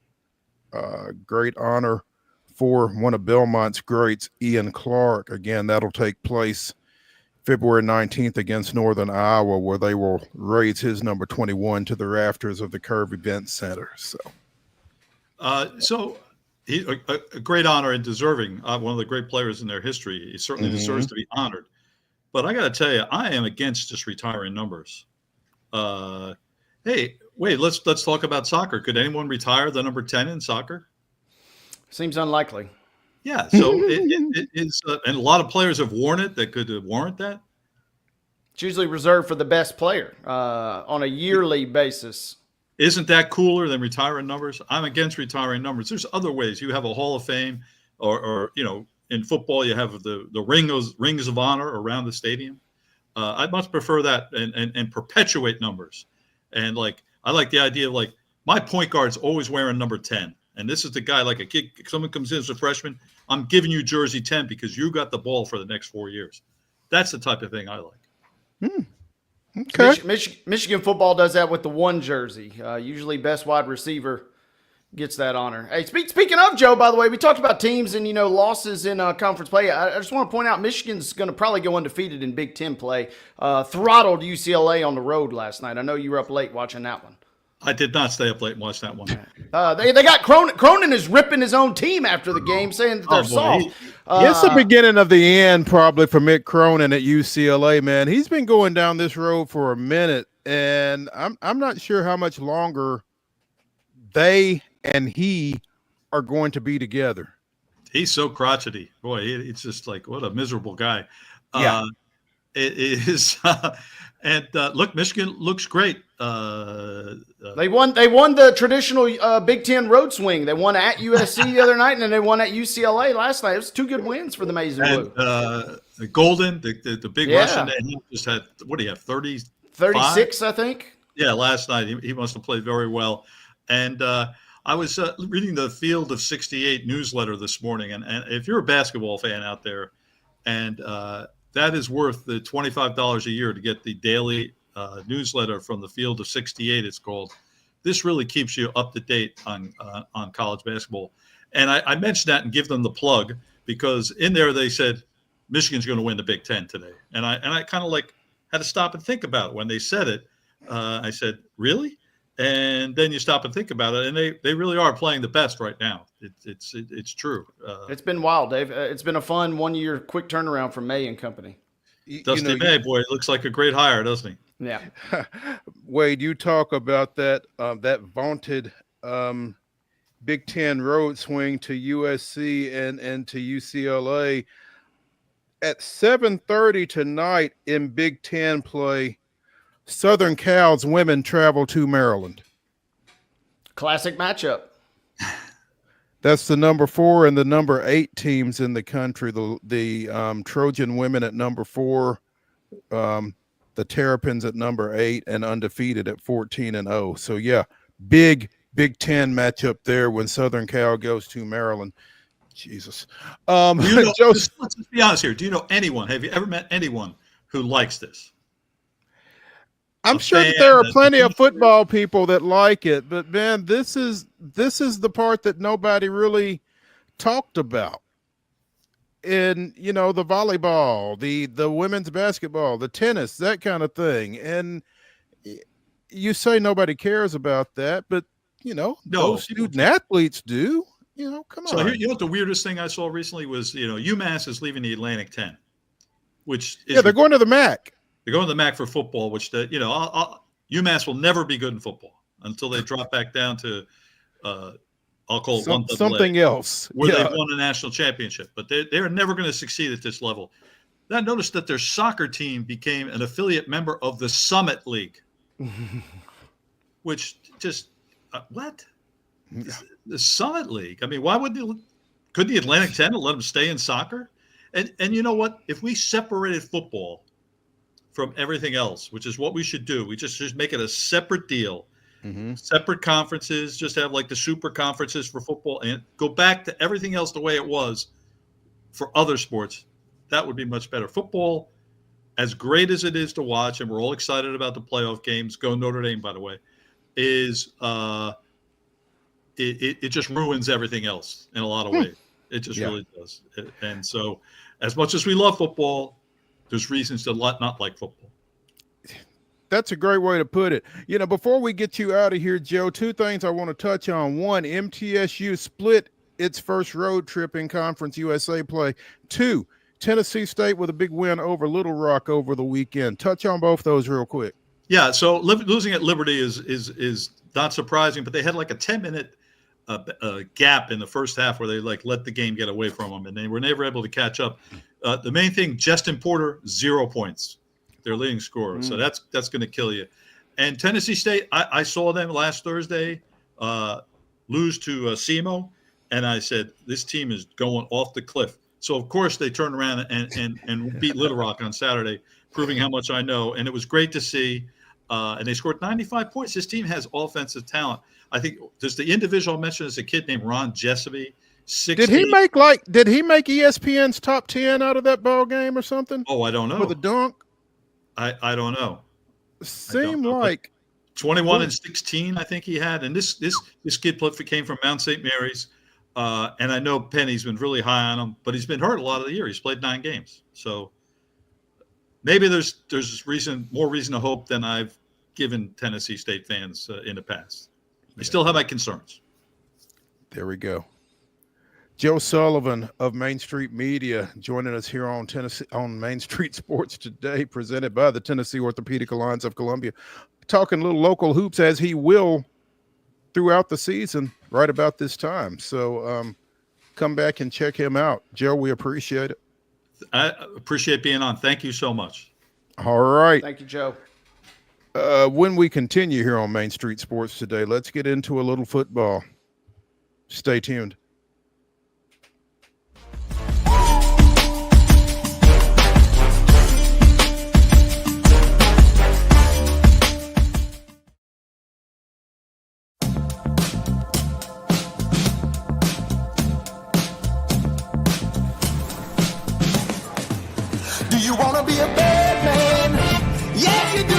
great honor for one of Belmont's greats, Ian Clark. Again, that'll take place February 19th against Northern Iowa, where they will raise his number 21 to the rafters of the Curve Event Center. So a great honor and deserving, one of the great players in their history. He certainly deserves to be honored. But I got to tell you, I am against just retiring numbers. Hey, wait, let's talk about soccer. Could anyone retire the number 10 in soccer? Seems unlikely. Yeah, so it is, and a lot of players have worn it that could warrant that. It's usually reserved for the best player on a yearly basis. Isn't that cooler than retiring numbers? I'm against retiring numbers. There's other ways. You have a Hall of Fame, or in football you have the rings of honor around the stadium. I'd much prefer that and perpetuate numbers. And I like the idea of my point guard's always wearing number 10. And this is the guy, like a kid, someone comes in as a freshman, I'm giving you jersey 10 because you got the ball for the next 4 years. That's the type of thing I like. Okay. Michigan football does that with the one jersey. Usually best wide receiver gets that honor. Hey, speaking of, Joe, by the way, we talked about teams and, losses in conference play. I just want to point out Michigan's going to probably go undefeated in Big Ten play. Throttled UCLA on the road last night. I know you were up late watching that one. I did not stay up late and watch that one. They got Cronin is ripping his own team after the game, saying that they're soft. It's the beginning of the end, probably, for Mick Cronin at UCLA. Man, he's been going down this road for a minute, and I'm not sure how much longer they and he are going to be together. He's so crotchety, boy. It's just what a miserable guy. Yeah, it is. And look, Michigan looks great. They won the traditional Big Ten road swing. They won at USC the other night, and then they won at UCLA last night. It was 2 good wins for the Maize and Blue. The Golden, the big Russian, and he just had, what do you have, 36, I think? Yeah, last night. He must have played very well. And I was reading the Field of 68 newsletter this morning, and if you're a basketball fan out there, and that is worth the $25 a year to get the daily newsletter from the Field of 68. It's called. This really keeps you up to date on college basketball. And I mentioned that and give them the plug because in there they said Michigan's going to win the Big Ten today. And I kind of had to stop and think about it when they said it. I said, really? And then you stop and think about it, and they really are playing the best right now. It's true. It's been wild, Dave. It's been a fun 1 year quick turnaround from May and company. Dusty May, boy, looks like a great hire, doesn't he? Yeah. Wade, you talk about that vaunted Big Ten road swing to USC and to UCLA. At 7:30 tonight in Big Ten play, Southern Cal's women travel to Maryland. Classic matchup. That's the number 4 and the number 8 teams in the country. The Trojan women at number 4, the Terrapins at number 8, and undefeated at 14-0. So yeah, big Big Ten matchup there when Southern Cal goes to Maryland. Jesus. Let's be honest here. Do you know anyone? Have you ever met anyone who likes this? I'm sure that there are plenty of football people that like it, but man, this is the part that nobody really talked about. In the volleyball, the women's basketball, the tennis, that kind of thing. And you say nobody cares about that, but those student athletes do. Come on. So you know what the weirdest thing I saw recently was, UMass is leaving the Atlantic 10, which is they're going to the MAC. They're going to the MAC for football, which UMass will never be good in football until they drop back down to I'll call it something else where they've won a national championship. But they're never going to succeed at this level. Then notice that their soccer team became an affiliate member of the Summit League, which just what? The Summit League. I mean, why couldn't the Atlantic 10 let them stay in soccer? And you know what? If we separated football from everything else, which is what we should do, we just make it a separate deal, separate conferences, just have the super conferences for football and go back to everything else the way it was for other sports. That would be much better. Football, as great as it is to watch, and we're all excited about the playoff games, go Notre Dame, by the way, is it just ruins everything else in a lot of ways. It just really does. And so as much as we love football, there's reasons to not like football. That's a great way to put it. You know, before we get you out of here, Joe, two things I want to touch on. One, MTSU split its first road trip in Conference USA play. Two, Tennessee State with a big win over Little Rock over the weekend. Touch on both those real quick. Yeah, so losing at Liberty is not surprising, but they had like a 10-minute gap in the first half where they let the game get away from them, and they were never able to catch up. The main thing, Justin Porter, 0 points, their leading scorer. So that's going to kill you. And Tennessee State, I saw them last Thursday lose to SEMO, and I said, this team is going off the cliff. So, of course, they turned around and beat Little Rock on Saturday, proving how much I know. And it was great to see. And they scored 95 points. This team has offensive talent. I think just the individual I mentioned is a kid named Ron Jessuby. Did he make ESPN's top 10 out of that ball game or something? Oh, I don't know. With a dunk? I don't know. Seemed like 21 and 16, I think he had. And this kid came from Mount St. Mary's. And I know Penny's been really high on him, but he's been hurt a lot of the year. He's played 9 games. So maybe there's more reason to hope than I've given Tennessee State fans in the past. I still have my concerns. There we go. Joe Sullivan of Main Street Media joining us here on Main Street Sports Today, presented by the Tennessee Orthopedic Alliance of Columbia. Talking a little local hoops as he will throughout the season right about this time. So come back and check him out. Joe, we appreciate it. I appreciate being on. Thank you so much. All right. Thank you, Joe. When we continue here on Main Street Sports Today, let's get into a little football. Stay tuned. Do you want to be a bad man? Yes, you do.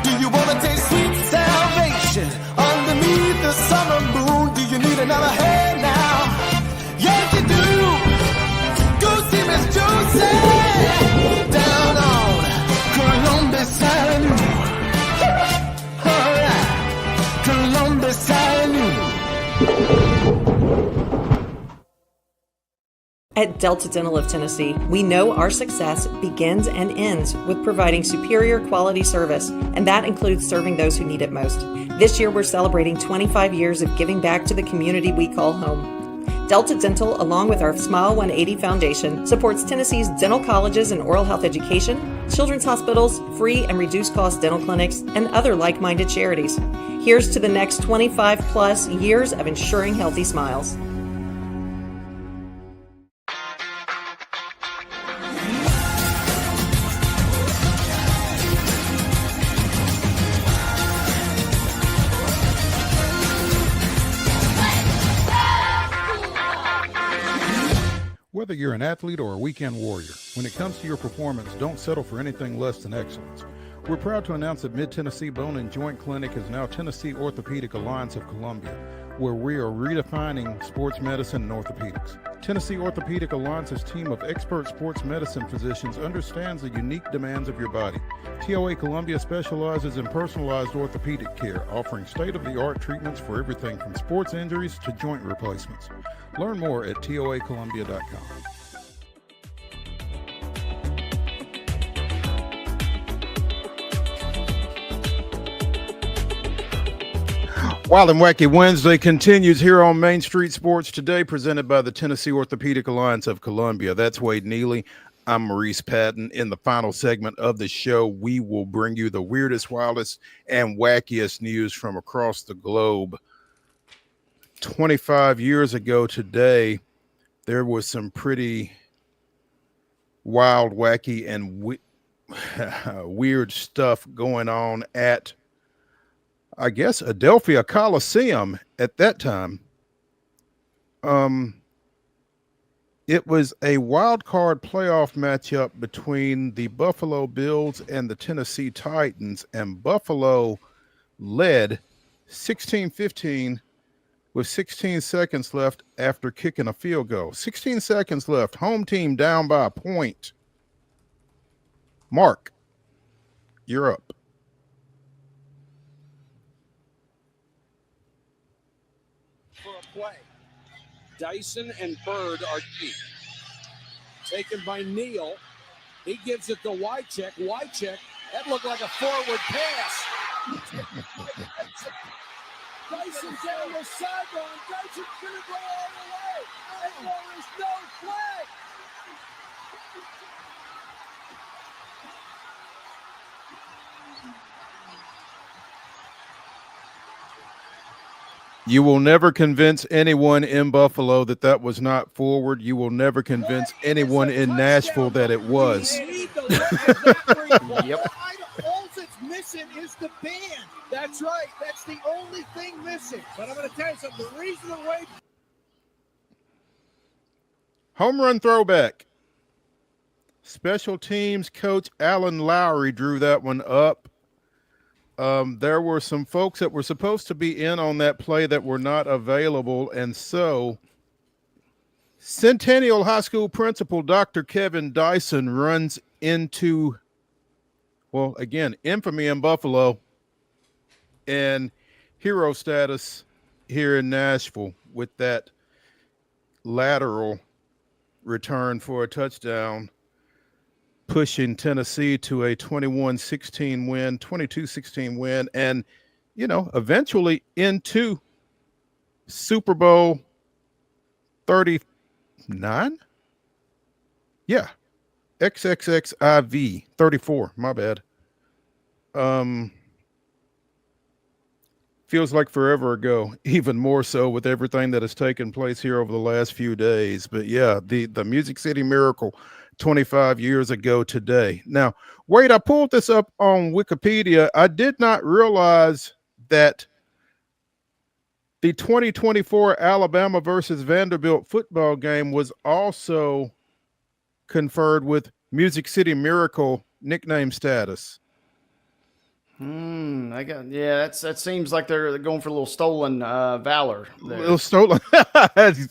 Do you want to taste sweet salvation underneath the summer moon? Do you need another hand now? Yes, you do. Go see Miss Josie down on Columbus Avenue. All right, Columbus Avenue. At Delta Dental of Tennessee, we know our success begins and ends with providing superior quality service, and that includes serving those who need it most. This year, we're celebrating 25 years of giving back to the community we call home. Delta Dental, along with our Smile 180 Foundation, supports Tennessee's dental colleges and oral health education, children's hospitals, free and reduced cost dental clinics, and other like-minded charities. Here's to the next 25 plus years of ensuring healthy smiles. Whether you're an athlete or a weekend warrior, when it comes to your performance, don't settle for anything less than excellence. We're proud to announce that Mid-Tennessee Bone and Joint Clinic is now Tennessee Orthopedic Alliance of Columbia, where we are redefining sports medicine and orthopedics. Tennessee Orthopedic Alliance's team of expert sports medicine physicians understands the unique demands of your body. TOA Columbia specializes in personalized orthopedic care, offering state-of-the-art treatments for everything from sports injuries to joint replacements. Learn more at toacolumbia.com. Wild and Wacky Wednesday continues here on Main Street Sports Today, presented by the Tennessee Orthopedic Alliance of Columbia. That's Wade Neely. I'm Maurice Patton. In the final segment of the show, we will bring you the weirdest, wildest, and wackiest news from across the globe. 25 years ago today, there was some pretty wild, wacky, and weird stuff going on at, I guess, Adelphia Coliseum at that time. It was a wild card playoff matchup between the Buffalo Bills and the Tennessee Titans, and Buffalo led 16-15 with 16 seconds left after kicking a field goal. 16 seconds left. Home team down by a point. Mark, you're up. For a play. Dyson and Bird are deep. Taken by Neal. He gives it to Wycheck. Wycheck, that looked like a forward pass. Dyson down the sideline. Dyson's going to go all the way. And there is no flag. You will never convince anyone in Buffalo that that was not forward. You will never convince anyone in Nashville that it was. Yep. All that's missing is the band. That's right. That's the only thing missing. But I'm going to tell you something. The reason the way. Home run throwback. Special teams coach Alan Lowry drew that one up. There were some folks that were supposed to be in on that play that were not available, and so Centennial High School principal Dr. Kevin Dyson runs into, well, again, infamy in Buffalo and hero status here in Nashville with that lateral return for a touchdown, pushing Tennessee to a 21-16 win, 22-16 win, and, you know, eventually into Super Bowl 39? Yeah. XXXIV 34, my bad. Feels like forever ago, even more so with everything that has taken place here over the last few days. But yeah, the Music City Miracle 25 years ago today. Now, wait, I pulled this up on Wikipedia. I did not realize that the 2024 Alabama versus Vanderbilt football game was also conferred with Music City Miracle nickname status. That seems like they're going for a little stolen valor there. A little stolen.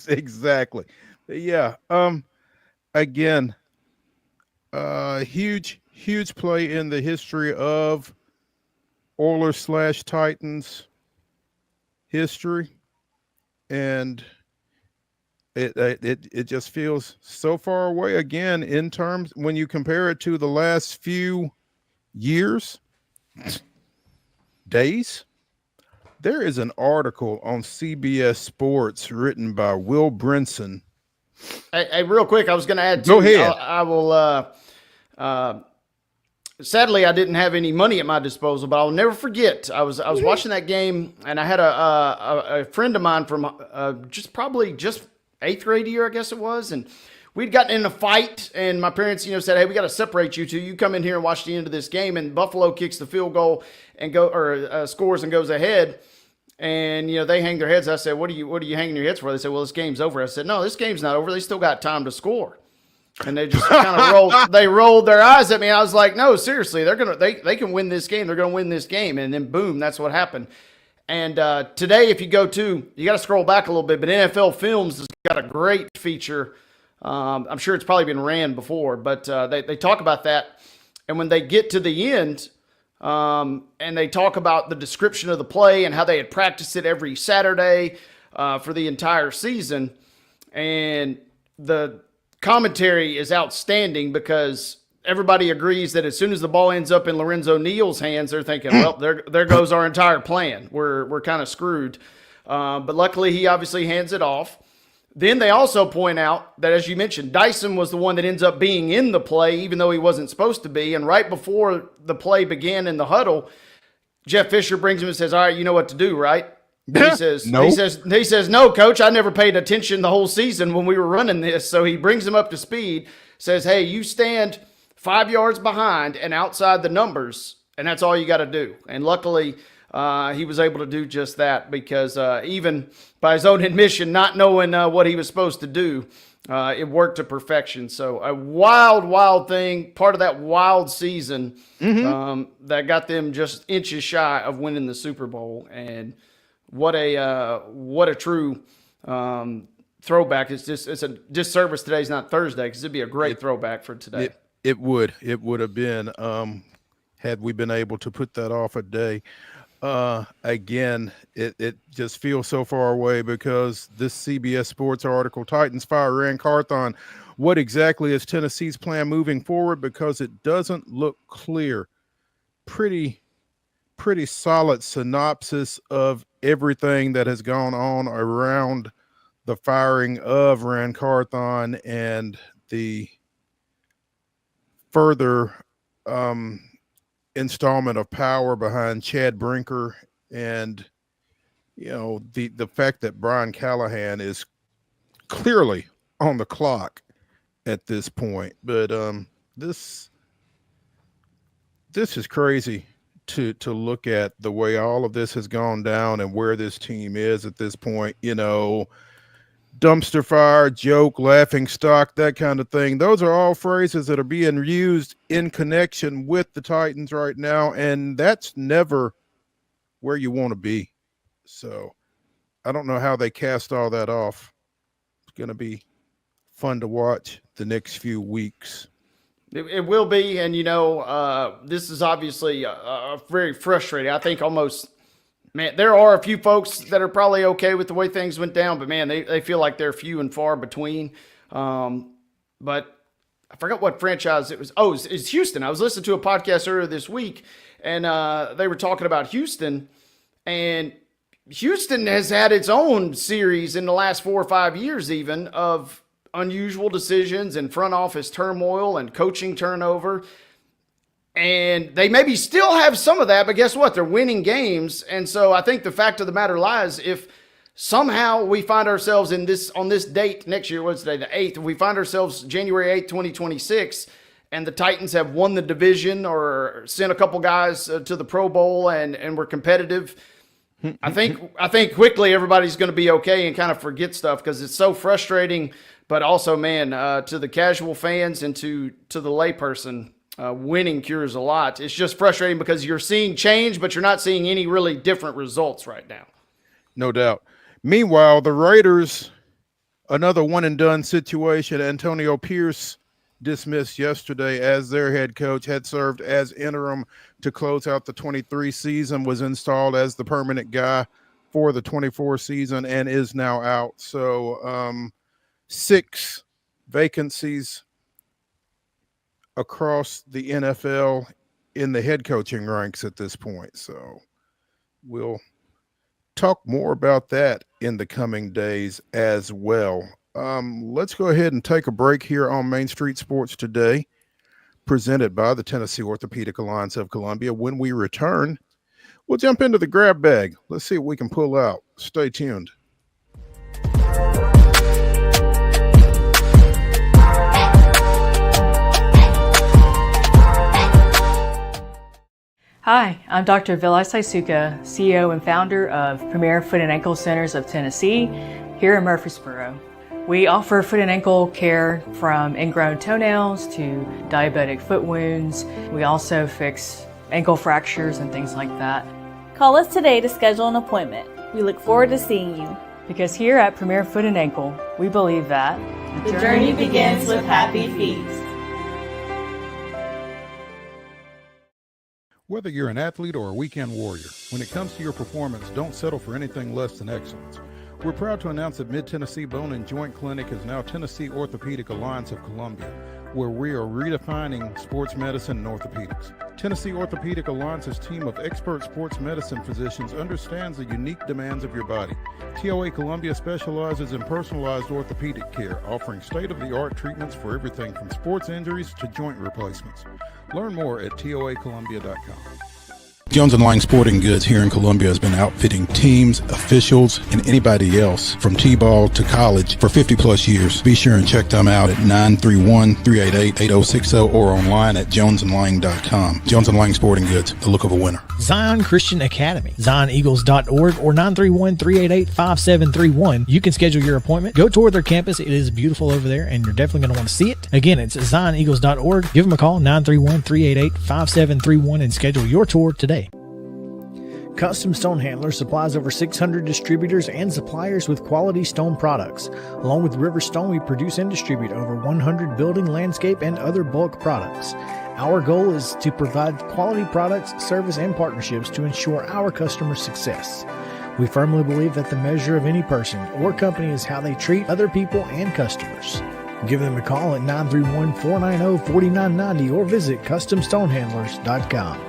Exactly. Yeah. Again, huge play in the history of Oilers/Titans history, and it just feels so far away again in terms when you compare it to the last few years, days. There is an article on CBS Sports written by Will Brinson. Hey, real quick, I was going to add. Go ahead. I will. Sadly, I didn't have any money at my disposal, but I'll never forget. I was watching that game, and I had a friend of mine from just 8th grade year, I guess it was, and we'd gotten in a fight, and my parents, said, "Hey, we got to separate you two. You come in here and watch the end of this game." And Buffalo kicks the field goal and scores and goes ahead. And they hang their heads. I said, "What are you hanging your heads for?" They said, "Well, this game's over." I said, "No, this game's not over. They still got time to score." And they just kind of rolled their eyes at me. I was like, "No, seriously, they can win this game. They're gonna win this game." And then boom, that's what happened. And today, if you go to, you got to scroll back a little bit, but NFL Films has got a great feature. I'm sure it's probably been ran before, but they talk about that. And when they get to the end, and they talk about the description of the play and how they had practiced it every Saturday for the entire season. And the commentary is outstanding because everybody agrees that as soon as the ball ends up in Lorenzo Neal's hands, they're thinking, well, there goes our entire plan. We're kind of screwed. But luckily, he obviously hands it off. Then they also point out that, as you mentioned, Dyson was the one that ends up being in the play, even though he wasn't supposed to be. And right before the play began in the huddle, Jeff Fisher brings him and says, "All right, you know what to do, right?" He says, "No." He says, "No, coach, I never paid attention the whole season when we were running this." So he brings him up to speed, says, "Hey, you stand 5 yards behind and outside the numbers, and that's all you got to do." And luckily, he was able to do just that because even by his own admission, not knowing what he was supposed to do, it worked to perfection. So a wild thing, part of that wild season that got them just inches shy of winning the Super Bowl. And what a true throwback. It's a disservice today's not Thursday, because it'd be a great throwback for today. It would have been, had we been able to put that off a day. Again, it just feels so far away, because this CBS Sports article, Titans fire Ran Carthon. What exactly is Tennessee's plan moving forward? Because it doesn't look clear. Pretty solid synopsis of everything that has gone on around the firing of Ran Carthon and the further installment of power behind Chad Brinker, and the fact that Brian Callahan is clearly on the clock at this point. But this is crazy to look at the way all of this has gone down and where this team is at this point. Dumpster fire, joke, laughing stock, that kind of thing. Those are all phrases that are being used in connection with the Titans right now, and that's never where you want to be. So I don't know how they cast all that off. It's going to be fun to watch the next few weeks. It will be, and this is obviously very frustrating. I think almost, man, there are a few folks that are probably okay with the way things went down, but man, they feel like they're few and far between. But I forgot what franchise it was. Oh, it's Houston. I was listening to a podcast earlier this week, and they were talking about Houston, and Houston has had its own series in the last 4 or 5 years, even, of unusual decisions and front office turmoil and coaching turnover. And they maybe still have some of that, but guess what? They're winning games. And so I think the fact of the matter lies, if somehow we find ourselves on this date next year, what's today, the 8th, if we find ourselves January 8th, 2026, and the Titans have won the division or sent a couple guys to the Pro Bowl and we're competitive, I think quickly everybody's going to be okay and kind of forget stuff, because it's so frustrating. But also, man, to the casual fans and to the layperson, winning cures a lot. It's just frustrating because you're seeing change, but you're not seeing any really different results right now. No doubt. Meanwhile, the Raiders, another one-and-done situation. Antonio Pierce, dismissed yesterday as their head coach, had served as interim to close out the 23 season, was installed as the permanent guy for the 24 season, and is now out. So 6 vacancies across the NFL in the head coaching ranks at this point. So we'll talk more about that in the coming days as well. Let's go ahead and take a break here on Main Street Sports Today, presented by the Tennessee Orthopedic Alliance of Columbia. When we return, we'll jump into the grab bag. Let's see what we can pull out. Stay tuned. Hi, I'm Dr. Vilay Saisuka, CEO and founder of Premier Foot and Ankle Centers of Tennessee here in Murfreesboro. We offer foot and ankle care from ingrown toenails to diabetic foot wounds. We also fix ankle fractures and things like that. Call us today to schedule an appointment. We look forward to seeing you. Because here at Premier Foot and Ankle, we believe that the journey begins with happy feet. Whether you're an athlete or a weekend warrior, when it comes to your performance, don't settle for anything less than excellence. We're proud to announce that Mid-Tennessee Bone and Joint Clinic is now Tennessee Orthopedic Alliance of Columbia, where we are redefining sports medicine and orthopedics. Tennessee Orthopedic Alliance's team of expert sports medicine physicians understands the unique demands of your body. TOA Columbia specializes in personalized orthopedic care, offering state-of-the-art treatments for everything from sports injuries to joint replacements. Learn more at toacolumbia.com. Jones & Lang Sporting Goods here in Columbia has been outfitting teams, officials, and anybody else from T-ball to college for 50-plus years. Be sure and check them out at 931-388-8060 or online at jonesandlang.com. Jones & Lang Sporting Goods, the look of a winner. Zion Christian Academy, zioneagles.org or 931-388-5731. You can schedule your appointment. Go tour their campus. It is beautiful over there, and you're definitely going to want to see it. Again, it's zioneagles.org. Give them a call, 931-388-5731, and schedule your tour today. Custom Stone Handler supplies over 600 distributors and suppliers with quality stone products. Along with River Stone, we produce and distribute over 100 building, landscape, and other bulk products. Our goal is to provide quality products, service, and partnerships to ensure our customers' success. We firmly believe that the measure of any person or company is how they treat other people and customers. Give them a call at 931-490-4990 or visit CustomStonehandlers.com.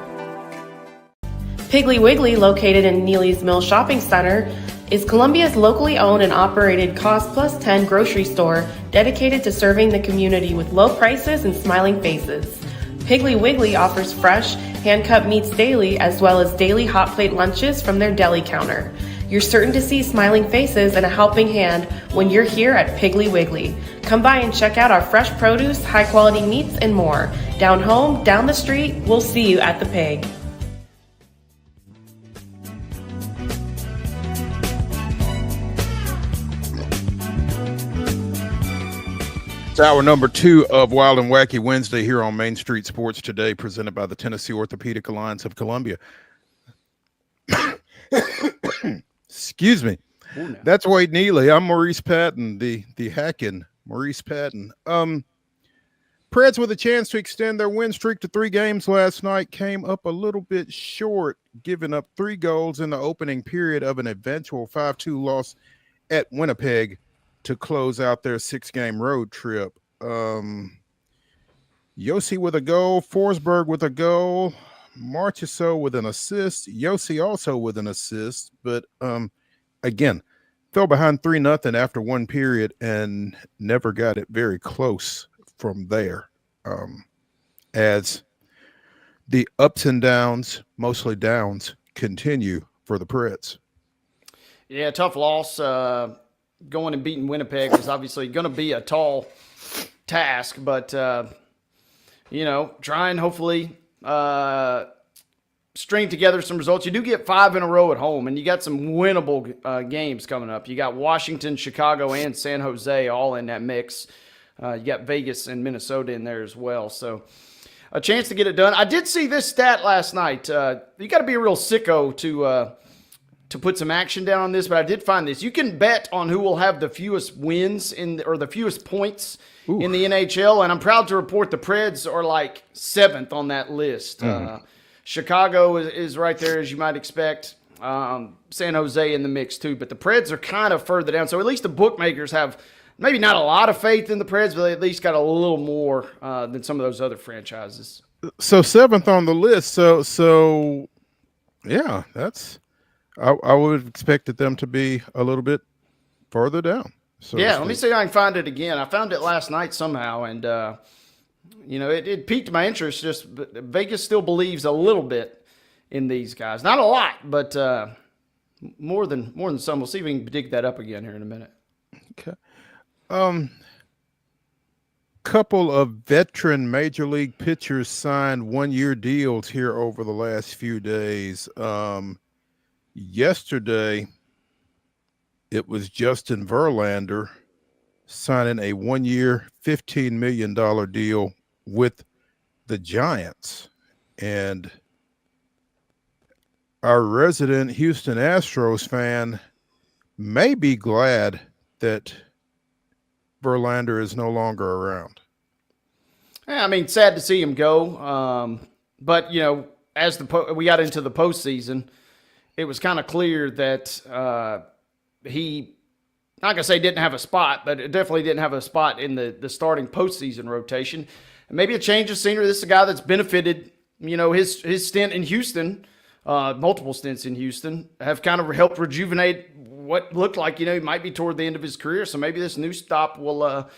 Piggly Wiggly, located in Neely's Mill Shopping Center, is Columbia's locally owned and operated Cost Plus 10 grocery store dedicated to serving the community with low prices and smiling faces. Piggly Wiggly offers fresh, hand-cut meats daily as well as daily hot plate lunches from their deli counter. You're certain to see smiling faces and a helping hand when you're here at Piggly Wiggly. Come by and check out our fresh produce, high-quality meats, and more. Down home, down the street, we'll see you at the Pig. Hour number 2 of Wild and Wacky Wednesday here on Main Street Sports Today, presented by the Tennessee Orthopedic Alliance of Columbia. Excuse me. That's Wade Neely. I'm Maurice Patton, the hacking Maurice Patton. Preds with a chance to extend their win streak to 3 games last night came up a little bit short, giving up 3 goals in the opening period of an eventual 5-2 loss at Winnipeg to close out their 6-game road trip. Yossi with a goal, Forsberg with a goal, Marchessault with an assist, Yossi also with an assist, but again, fell behind 3-0 after 1 period and never got it very close from there. As the ups and downs, mostly downs, continue for the Preds. Yeah, tough loss. Going and beating Winnipeg is obviously going to be a tall task, but, try and hopefully string together some results. You do get 5 in a row at home, and you got some winnable games coming up. You got Washington, Chicago, and San Jose all in that mix. You got Vegas and Minnesota in there as well. So a chance to get it done. I did see this stat last night. You got to be a real sicko to put some action down on this, but I did find this. You can bet on who will have the fewest wins or the fewest points in the NHL, and I'm proud to report the Preds are like 7th on that list. Chicago is right there, as you might expect. San Jose in the mix too, but the Preds are kind of further down. So at least the bookmakers have maybe not a lot of faith in the Preds, but they at least got a little more than some of those other franchises. So 7th on the list. So yeah, that's. I would have expected them to be a little bit further down. So yeah, let me see if I can find it again. I found it last night somehow, and it piqued my interest. Just Vegas still believes a little bit in these guys, not a lot, but more than some. We'll see if we can dig that up again here in a minute. Okay. Couple of veteran major league pitchers signed 1-year deals here over the last few days. Yesterday, it was Justin Verlander signing a 1-year, $15 million deal with the Giants. And our resident Houston Astros fan may be glad that Verlander is no longer around. Yeah, I mean, sad to see him go. But, as we got into the postseason, it was kind of clear that he, not going to say didn't have a spot, but it definitely didn't have a spot in the starting postseason rotation. And maybe a change of scenery. This is a guy that's benefited, his stint in Houston, multiple stints in Houston, have kind of helped rejuvenate what looked like, he might be toward the end of his career. So maybe this new stop will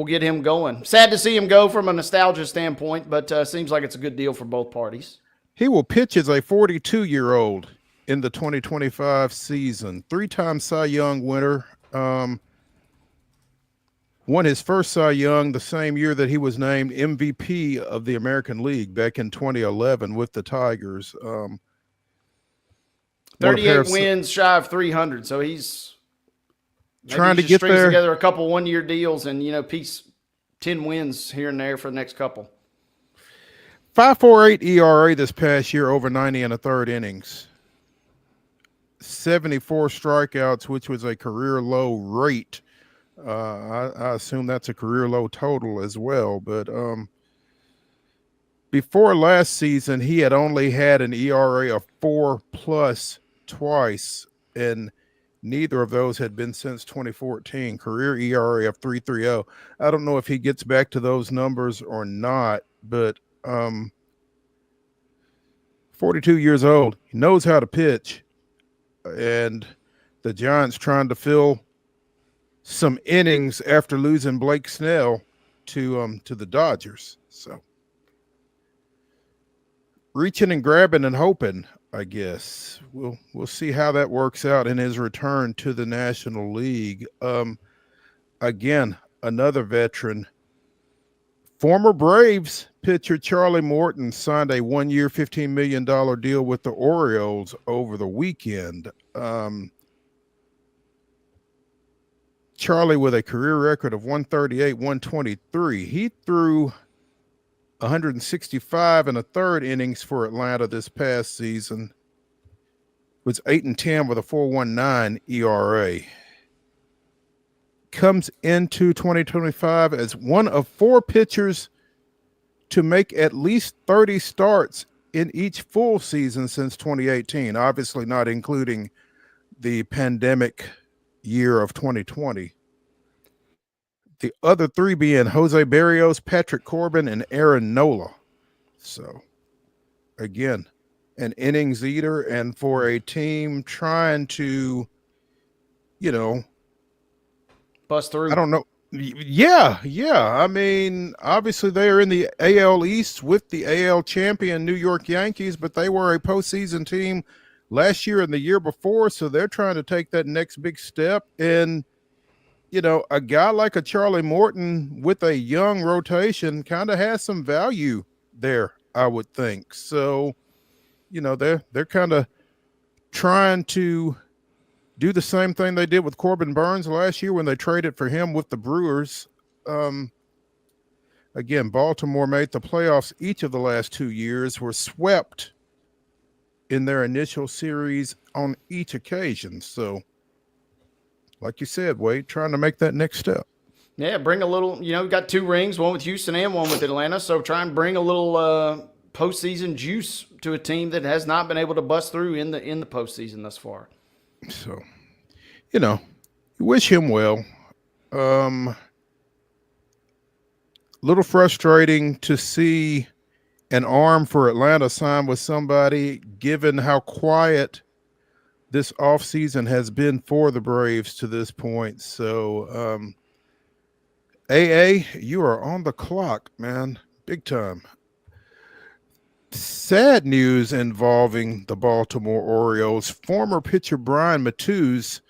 get him going. Sad to see him go from a nostalgia standpoint, but seems like it's a good deal for both parties. He will pitch as a 42-year-old in the 2025 season. 3-time Cy Young winner. Won his first Cy Young the same year that he was named MVP of the American League back in 2011 with the Tigers. 38 wins, shy of 300. So he's trying to just get strings there. Together a couple one-year deals and, piece 10 wins here and there for the next couple. 5.48 ERA this past year, over 90 and a third innings. 74 strikeouts, which was a career low rate. I assume that's a career low total as well. But before last season, he had only had an ERA of 4+ twice, and neither of those had been since 2014. Career ERA of 3.30. I don't know if he gets back to those numbers or not, but 42 years old. He knows how to pitch, and the Giants trying to fill some innings after losing Blake Snell to the Dodgers. So reaching and grabbing and hoping, I guess. We'll see how that works out in his return to the National League. Again, another veteran. Former Braves pitcher Charlie Morton signed a 1-year, $15 million deal with the Orioles over the weekend. Charlie with a career record of 138, 123. He threw 165 and a third innings for Atlanta this past season. Was 8-10 with a 4.19 ERA. Comes into 2025 as one of 4 pitchers to make at least 30 starts in each full season since 2018. Obviously not including the pandemic year of 2020. The other 3 being Jose Barrios, Patrick Corbin, and Aaron Nola. So, again, an innings eater, and for a team trying to, bust through. I don't know. Yeah. I mean, obviously they are in the AL East with the AL champion New York Yankees, but they were a postseason team last year and the year before, so they're trying to take that next big step. And a guy like a Charlie Morton with a young rotation kind of has some value there, I would think. So, they're kind of trying to do the same thing they did with Corbin Burns last year when they traded for him with the Brewers. Again, Baltimore made the playoffs each of the last 2 years, were swept in their initial series on each occasion. So, like you said, Wade, trying to make that next step. Yeah, bring a little, got 2 rings, one with Houston and one with Atlanta. So try and bring a little postseason juice to a team that has not been able to bust through in the postseason thus far. So, wish him well. Little frustrating to see an arm for Atlanta sign with somebody, given how quiet this offseason has been for the Braves to this point. So, AA, you are on the clock, man. Big time. Sad news involving the Baltimore Orioles. Former pitcher Brian Matus,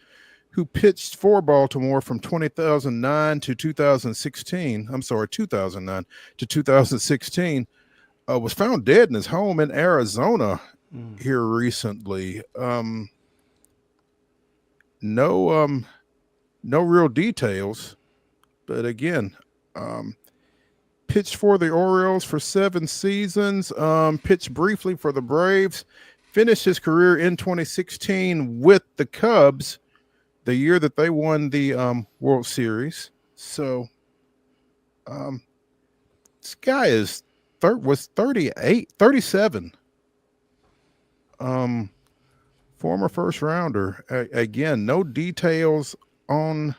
who pitched for Baltimore from 2009 to 2016. 2009 to 2016, was found dead in his home in Arizona here recently. No real details, but again, pitched for the Orioles for 7 seasons, pitched briefly for the Braves, finished his career in 2016 with the Cubs, the year that they won the World Series. So this guy was 37. Former first rounder. Again, no details on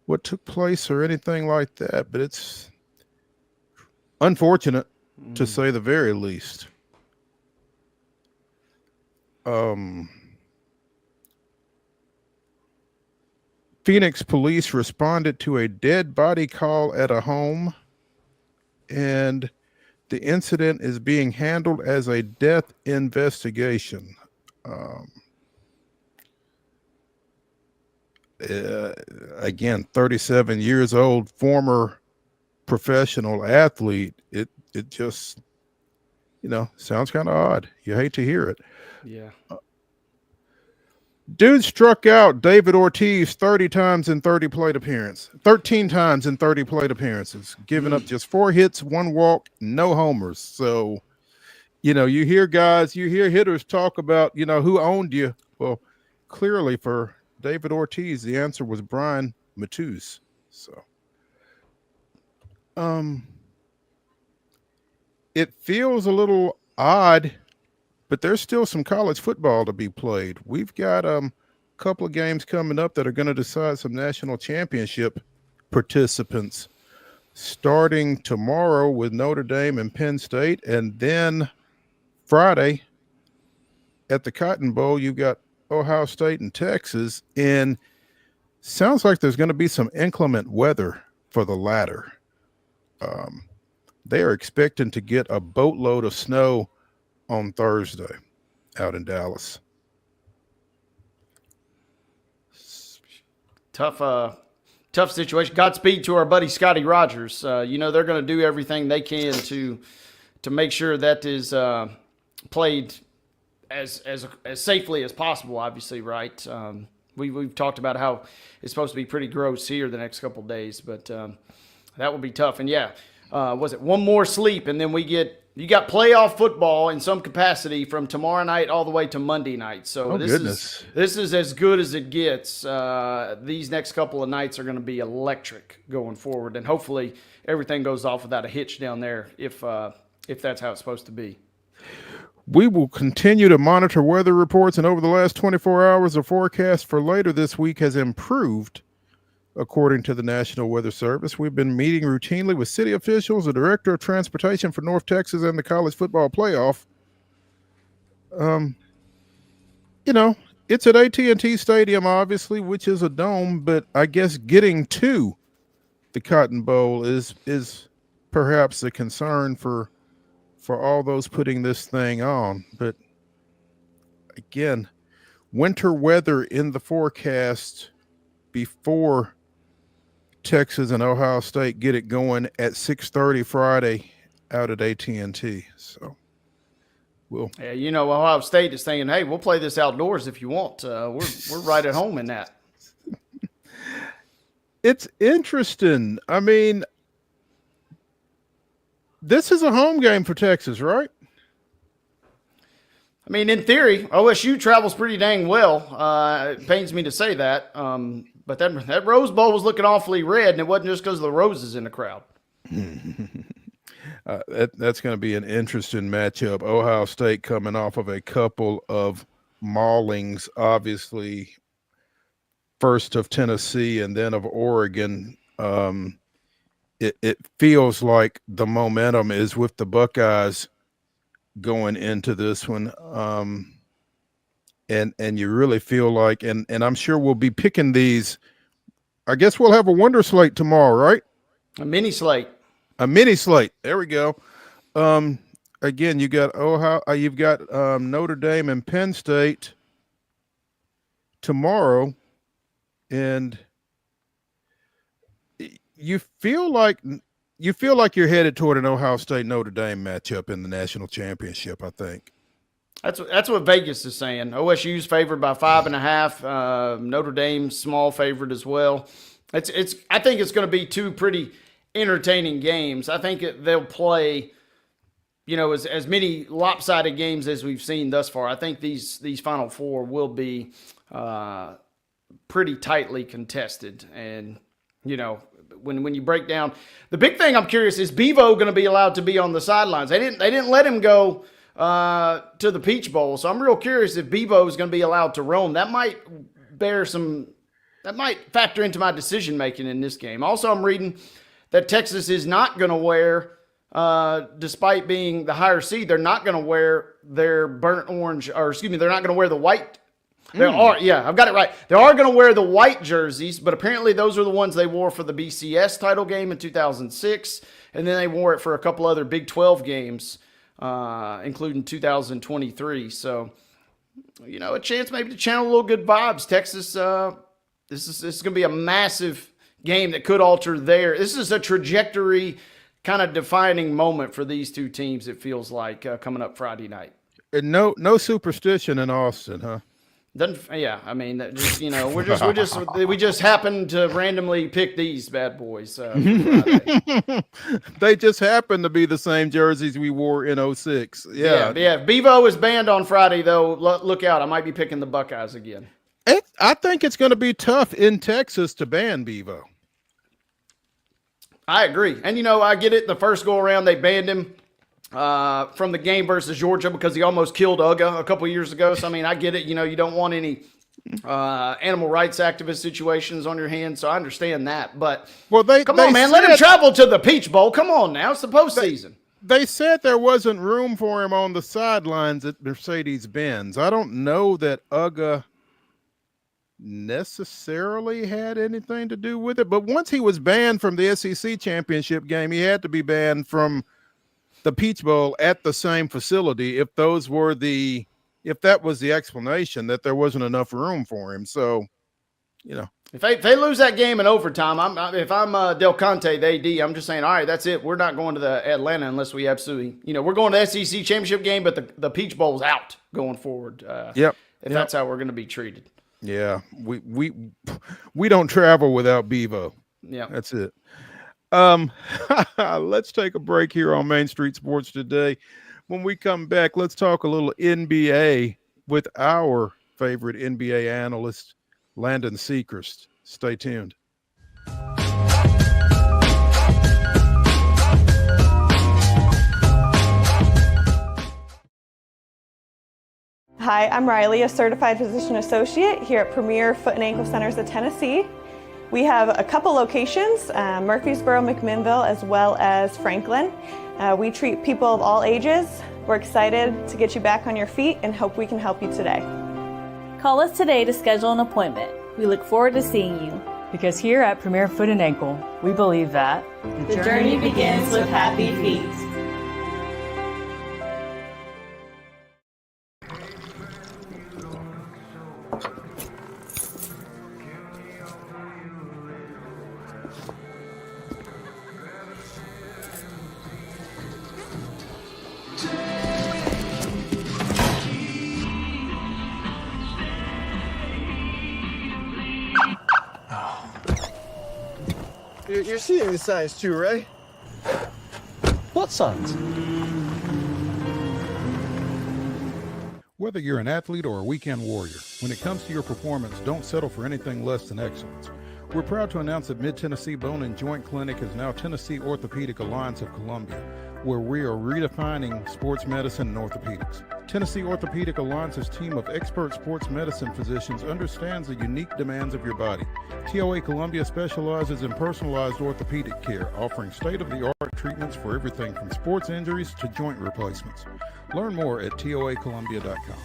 what took place or anything like that, but it's unfortunate to say the very least. Phoenix police responded to a dead body call at a home, and The incident is being handled as a death investigation. Again, 37 years old, former professional athlete. It just, sounds kind of odd. You hate to hear it. Yeah. Dude struck out David Ortiz 13 times in 30 plate appearances, giving up just 4 hits, 1 walk, no homers. So, you hear hitters talk about, who owned you. Well, clearly for David Ortiz, the answer was Brian Matus. So, it feels a little odd, but there's still some college football to be played. We've got a couple of games coming up that are going to decide some national championship participants, starting tomorrow with Notre Dame and Penn State, and then Friday at the Cotton Bowl, you've got Ohio State and Texas, and sounds like there's going to be some inclement weather for the latter. They are expecting to get a boatload of snow on Thursday out in Dallas. Tough situation. Godspeed to our buddy Scotty Rogers. They're going to do everything they can to make sure that is played as safely as possible. Obviously, right? We've talked about how it's supposed to be pretty gross here the next couple of days, but that will be tough. And yeah, was it one more sleep, and then you got playoff football in some capacity from tomorrow night all the way to Monday night. So this is as good as it gets. These next couple of nights are going to be electric going forward, and hopefully everything goes off without a hitch down there if that's how it's supposed to be. We will continue to monitor weather reports, and over the last 24 hours, the forecast for later this week has improved. According to the National Weather Service, we've been meeting routinely with city officials, the director of transportation for North Texas, and the college football playoff. It's at AT&T Stadium, obviously, which is a dome, but I guess getting to the Cotton Bowl is perhaps a concern for all those putting this thing on. But again, winter weather in the forecast before Texas and Ohio State get it going at 6:30 Friday out at AT&T. So Ohio State is saying, hey, we'll play this outdoors if you want. We're right at home in that. It's interesting. I mean, this is a home game for Texas, right? I mean, in theory, OSU travels pretty dang well. It pains me to say that. But that Rose Bowl was looking awfully red, and it wasn't just because of the roses in the crowd. That's going to be an interesting matchup. Ohio State coming off of a couple of maulings, obviously first of Tennessee and then of Oregon. It feels like the momentum is with the Buckeyes going into this one. And you really feel like, and I'm sure we'll be picking these. I guess we'll have a wonder slate tomorrow, right? A mini slate. There we go. Again, you got you've got Notre Dame and Penn State tomorrow, and you feel like you're headed toward an Ohio State Notre Dame matchup in the national championship, I think. That's what Vegas is saying. OSU's favored by 5.5. Notre Dame's small favorite as well. I think it's going to be 2 pretty entertaining games. I think they'll play, as many lopsided games as we've seen thus far. I think these Final Four will be pretty tightly contested. And when you break down, the big thing I'm curious is Bevo going to be allowed to be on the sidelines. They didn't let him go to the Peach Bowl. So I'm real curious if Bevo is going to be allowed to roam. That might factor into my decision making in this game. Also, I'm reading that Texas is not going to wear, despite being the higher seed, they're not going to wear their they're not going to wear the white There are, yeah, I've got it right. They are going to wear the white jerseys, but apparently those are the ones they wore for the BCS title game in 2006, and then they wore it for a couple other Big 12 games, including 2023. So, a chance maybe to channel a little good vibes. Texas, this is going to be a massive game that could alter this is a trajectory kind of defining moment for these two teams, it feels like, coming up Friday night. And no superstition in Austin, huh? Yeah, I mean, that just, we just happened to randomly pick these bad boys. They just happen to be the same jerseys we wore in 06. Yeah. Bevo is banned on Friday, though. Look out. I might be picking the Buckeyes again. I think it's going to be tough in Texas to ban Bevo. I agree. And, I get it. The first go around, they banned him from the game versus Georgia because he almost killed Uga a couple years ago. So, I mean, I get it. You don't want any animal rights activist situations on your hands. So I understand that. But come on, man. Let him travel to the Peach Bowl. Come on now. It's the postseason. They said there wasn't room for him on the sidelines at Mercedes-Benz. I don't know that Uga necessarily had anything to do with it. But once he was banned from the SEC championship game, he had to be banned from the Peach Bowl at the same facility if that was the explanation that there wasn't enough room for him. So, if they lose that game in overtime, if I'm Del Conte, the AD, I'm just saying, all right, that's it. We're not going to the Atlanta unless we absolutely, we're going to the SEC championship game, but the Peach Bowl's out going forward. That's how we're going to be treated. Yeah, we don't travel without Bevo. Yeah, that's it. Let's take a break here on Main Street Sports Today. When we come back, let's talk a little NBA with our favorite NBA analyst, Landon SECREST. Stay tuned. Hi, I'm Riley, a certified physician associate here at Premier Foot and Ankle Centers of Tennessee. We have a couple locations, Murfreesboro, McMinnville, as well as Franklin. We treat people of all ages. We're excited to get you back on your feet and hope we can help you today. Call us today to schedule an appointment. We look forward to seeing you. Because here at Premier Foot and Ankle, we believe that the journey begins with happy feet. You're seeing the signs too, right? What signs? Whether you're an athlete or a weekend warrior, when it comes to your performance, don't settle for anything less than excellence. We're proud to announce that Mid-Tennessee Bone and Joint Clinic is now Tennessee Orthopedic Alliance of Columbia, where we are redefining sports medicine and orthopedics. Tennessee Orthopedic Alliance's team of expert sports medicine physicians understands the unique demands of your body. TOA Columbia specializes in personalized orthopedic care, offering state-of-the-art treatments for everything from sports injuries to joint replacements. Learn more at toacolumbia.com.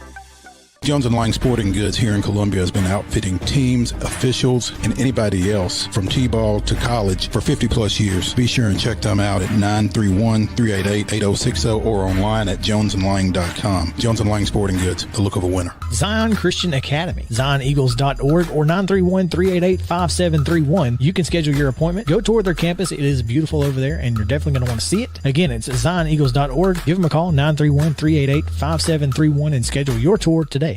Jones & Lang Sporting Goods here in Columbia has been outfitting teams, officials, and anybody else from T-ball to college for 50 plus years. Be sure and check them out at 931-388-8060 or online at jonesandlang.com. Jones & Lang Sporting Goods, the look of a winner. Zion Christian Academy, zioneagles.org or 931-388-5731. You can schedule your appointment. Go tour their campus. It is beautiful over there, and you're definitely going to want to see it. Again, it's zioneagles.org. Give them a call, 931-388-5731, and schedule your tour today.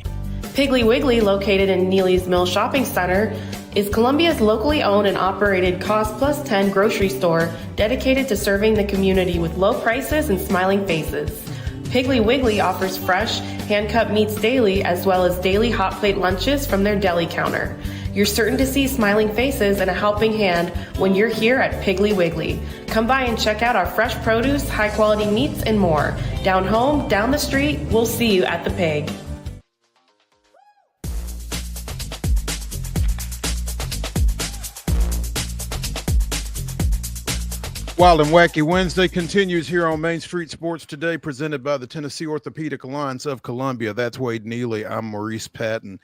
Piggly Wiggly, located in Neely's Mill Shopping Center, is Columbia's locally owned and operated Cost Plus 10 grocery store dedicated to serving the community with low prices and smiling faces. Piggly Wiggly offers fresh, hand-cut meats daily as well as daily hot plate lunches from their deli counter. You're certain to see smiling faces and a helping hand when you're here at Piggly Wiggly. Come by and check out our fresh produce, high-quality meats, and more. Down home, down the street, we'll see you at the Pig. Wild and Wacky Wednesday continues here on Main Street Sports Today, presented by the Tennessee Orthopedic Alliance of Columbia. That's Wade Neely. I'm Maurice Patton.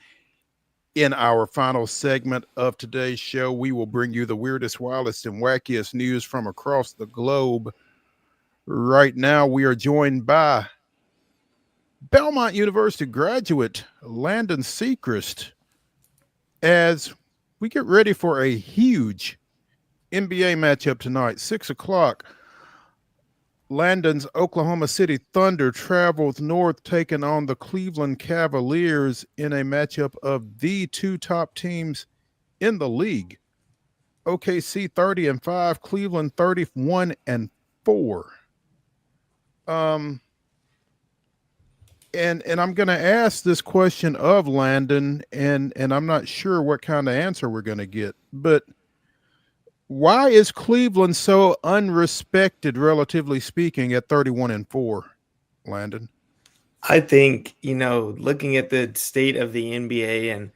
In our final segment of today's show, we will bring you the weirdest, wildest, and wackiest news from across the globe. Right now, we are joined by Belmont University graduate Landon SECREST as we get ready for a huge NBA matchup tonight, 6 o'clock. Landon's Oklahoma City Thunder travels north, taking on the Cleveland Cavaliers in a matchup of the two top teams in the league. OKC 30-5, Cleveland 31-4. And I'm going to ask this question of Landon, and I'm not sure what kind of answer we're going to get, but why is Cleveland so unrespected, relatively speaking, at 31-4, Landon? I think, looking at the state of the NBA and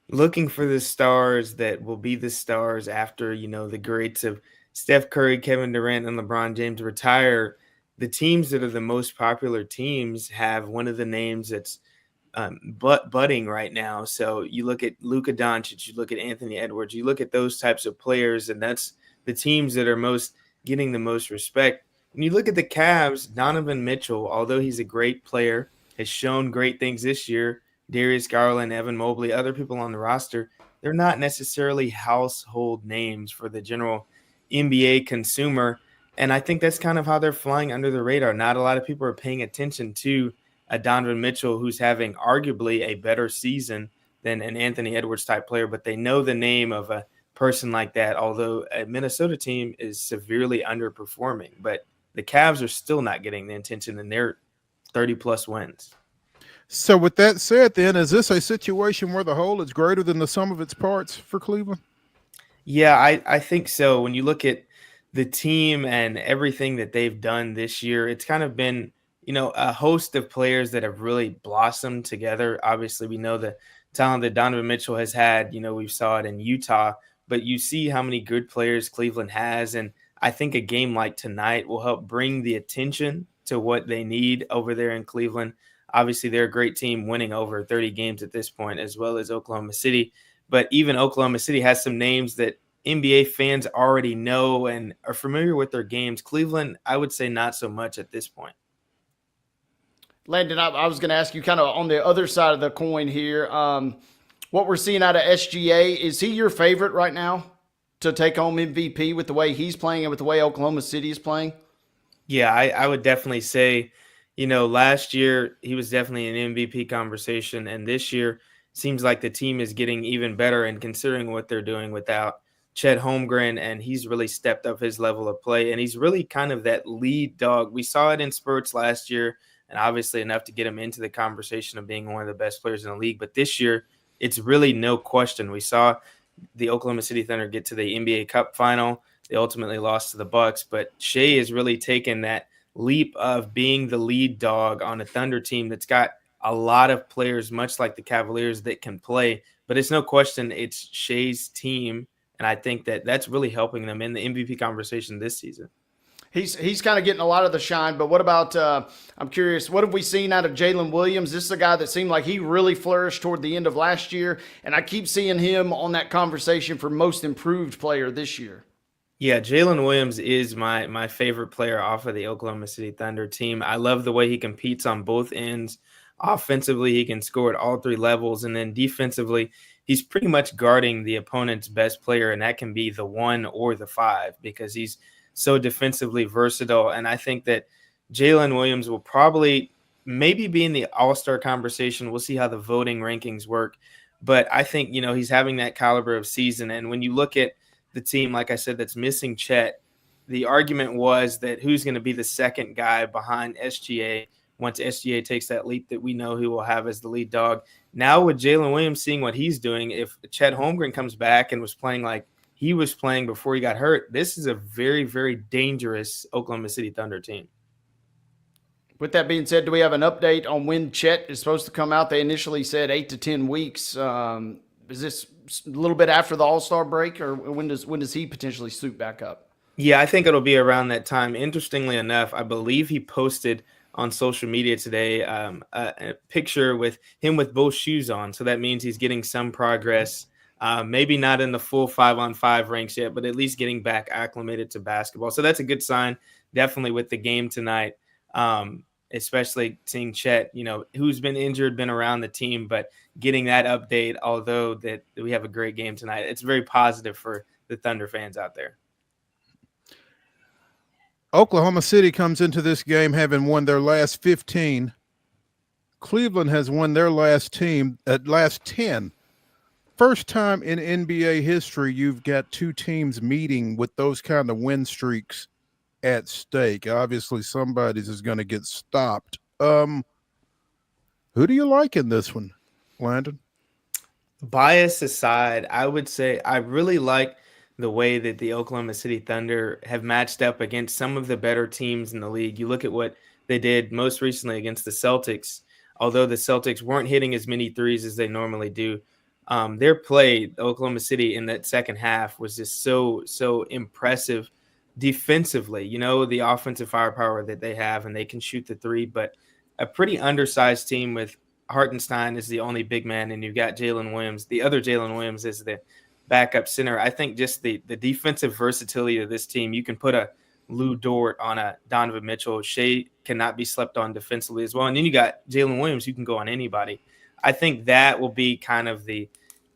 looking for the stars that will be the stars after, the greats of Steph Curry, Kevin Durant, and LeBron James retire, the teams that are the most popular teams have one of the names that's budding right now. So you look at Luka Doncic, you look at Anthony Edwards, you look at those types of players, and that's the teams that are getting the most respect. When you look at the Cavs, Donovan Mitchell, although he's a great player, has shown great things this year. Darius Garland, Evan Mobley, other people on the roster, they're not necessarily household names for the general NBA consumer. And I think that's kind of how they're flying under the radar. Not a lot of people are paying attention to a Donovan Mitchell who's having arguably a better season than an Anthony Edwards type player, but they know the name of a person like that, although a Minnesota team is severely underperforming. But the Cavs are still not getting the attention, and they're 30-plus wins. So with that said, then, is this a situation where the whole is greater than the sum of its parts for Cleveland? Yeah, I think so. When you look at the team and everything that they've done this year, it's kind of been a host of players that have really blossomed together. Obviously, we know the talent that Donovan Mitchell has had. We saw it in Utah, but you see how many good players Cleveland has. And I think a game like tonight will help bring the attention to what they need over there in Cleveland. Obviously, they're a great team, winning over 30 games at this point, as well as Oklahoma City. But even Oklahoma City has some names that NBA fans already know and are familiar with their games. Cleveland, I would say not so much at this point. Landon, I was going to ask you kind of on the other side of the coin here. What we're seeing out of SGA, is he your favorite right now to take home MVP with the way he's playing and with the way Oklahoma City is playing? Yeah, I would definitely say, last year he was definitely an MVP conversation. And this year seems like the team is getting even better, and considering what they're doing without Chet Holmgren, and he's really stepped up his level of play. And he's really kind of that lead dog. We saw it in spurts last year, and obviously enough to get him into the conversation of being one of the best players in the league. But this year, it's really no question. We saw the Oklahoma City Thunder get to the NBA Cup final. They ultimately lost to the Bucks, but Shea has really taken that leap of being the lead dog on a Thunder team that's got a lot of players, much like the Cavaliers, that can play. But it's no question it's Shea's team, and I think that that's really helping them in the MVP conversation this season. He's kind of getting a lot of the shine, but what about, I'm curious, what have we seen out of Jalen Williams? This is a guy that seemed like he really flourished toward the end of last year, and I keep seeing him on that conversation for most improved player this year. Yeah, Jalen Williams is my favorite player off of the Oklahoma City Thunder team. I love the way he competes on both ends. Offensively, he can score at all three levels, and then defensively, he's pretty much guarding the opponent's best player, and that can be the 1 or the 5 because he's so defensively versatile. And I think that Jalen Williams will probably maybe be in the all-star conversation. We'll see how the voting rankings work. But I think, he's having that caliber of season. And when you look at the team, like I said, that's missing Chet, the argument was that who's going to be the second guy behind SGA once SGA takes that leap that we know he will have as the lead dog. Now with Jalen Williams seeing what he's doing, if Chet Holmgren comes back and was playing like he was playing before he got hurt, this is a very, very dangerous Oklahoma City Thunder team. With that being said, do we have an update on when Chet is supposed to come out? They initially said 8 to 10 weeks. Is this a little bit after the All-Star break, or when does he potentially suit back up? Yeah, I think it'll be around that time. Interestingly enough, I believe he posted on social media today, a picture with him with both shoes on. So that means he's getting some progress. Maybe not in the full 5-on-5 ranks yet, but at least getting back acclimated to basketball. So that's a good sign, definitely with the game tonight. Especially seeing Chet, who's been injured, been around the team, but getting that update, although that we have a great game tonight, it's very positive for the Thunder fans out there. Oklahoma City comes into this game having won their last 15. Cleveland has won their last 10. First time in NBA history you've got two teams meeting with those kind of win streaks at stake. Obviously, somebody's is going to get stopped. Who do you like in this one, Landon? Bias aside, I would say I really like the way that the Oklahoma City Thunder have matched up against some of the better teams in the league. You look at what they did most recently against the Celtics. Although the Celtics weren't hitting as many threes as they normally do, their play, Oklahoma City, in that second half was just so impressive defensively. The offensive firepower that they have, and they can shoot the three, but a pretty undersized team with Hartenstein is the only big man, and you've got Jalen Williams. The other Jalen Williams is the backup center. I think just the defensive versatility of this team, you can put a Lou Dort on a Donovan Mitchell. Shea cannot be slept on defensively as well. And then you got Jalen Williams, who can go on anybody. I think that will be kind of the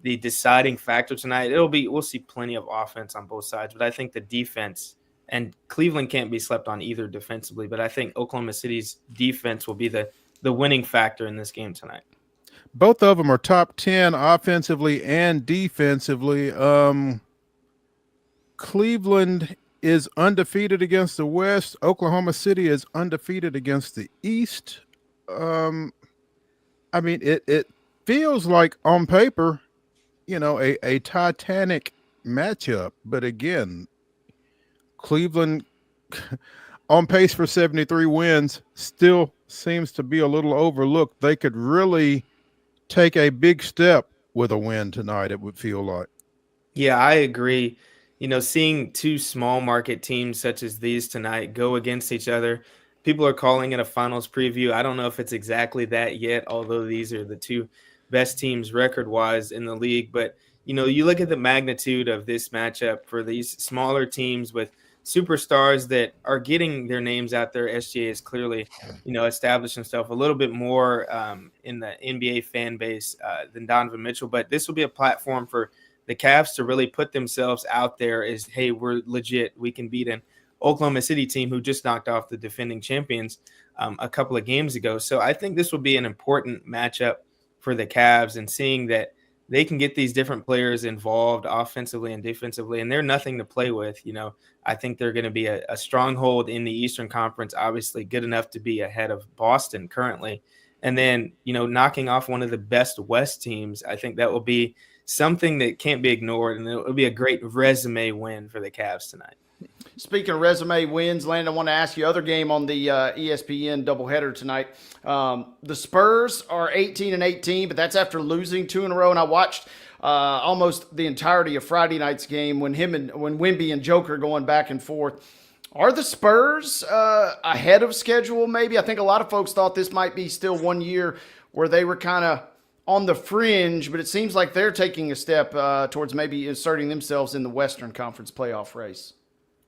deciding factor tonight. We'll see plenty of offense on both sides, but I think the defense, and Cleveland can't be slept on either defensively, but I think Oklahoma City's defense will be the winning factor in this game tonight. Both of them are top 10 offensively and defensively. Cleveland is undefeated against the West. Oklahoma City is undefeated against the East. It feels like on paper, a titanic matchup. But again, Cleveland on pace for 73 wins still seems to be a little overlooked. They could really take a big step with a win tonight, it would feel like. Yeah, I agree. Seeing two small market teams such as these tonight go against each other, people are calling it a finals preview. I don't know if it's exactly that yet, although these are the two best teams record-wise in the league. But, you look at the magnitude of this matchup for these smaller teams with superstars that are getting their names out there. SGA is clearly, established himself a little bit more in the NBA fan base than Donovan Mitchell. But this will be a platform for the Cavs to really put themselves out there as, hey, we're legit. We can beat an Oklahoma City team who just knocked off the defending champions a couple of games ago. So I think this will be an important matchup for the Cavs, and seeing that they can get these different players involved offensively and defensively, and they're nothing to play with. I think they're going to be a stronghold in the Eastern Conference, obviously good enough to be ahead of Boston currently. And then, knocking off one of the best West teams, I think that will be something that can't be ignored, and it will be a great resume win for the Cavs tonight. Speaking of resume wins, Landon, I want to ask you other game on the ESPN doubleheader tonight. The Spurs are 18-18, but that's after losing 2 in a row. And I watched almost the entirety of Friday night's game when Wemby and Joker going back and forth. Are the Spurs ahead of schedule? Maybe. I think a lot of folks thought this might be still 1 year where they were kind of on the fringe, but it seems like they're taking a step towards maybe inserting themselves in the Western Conference playoff race.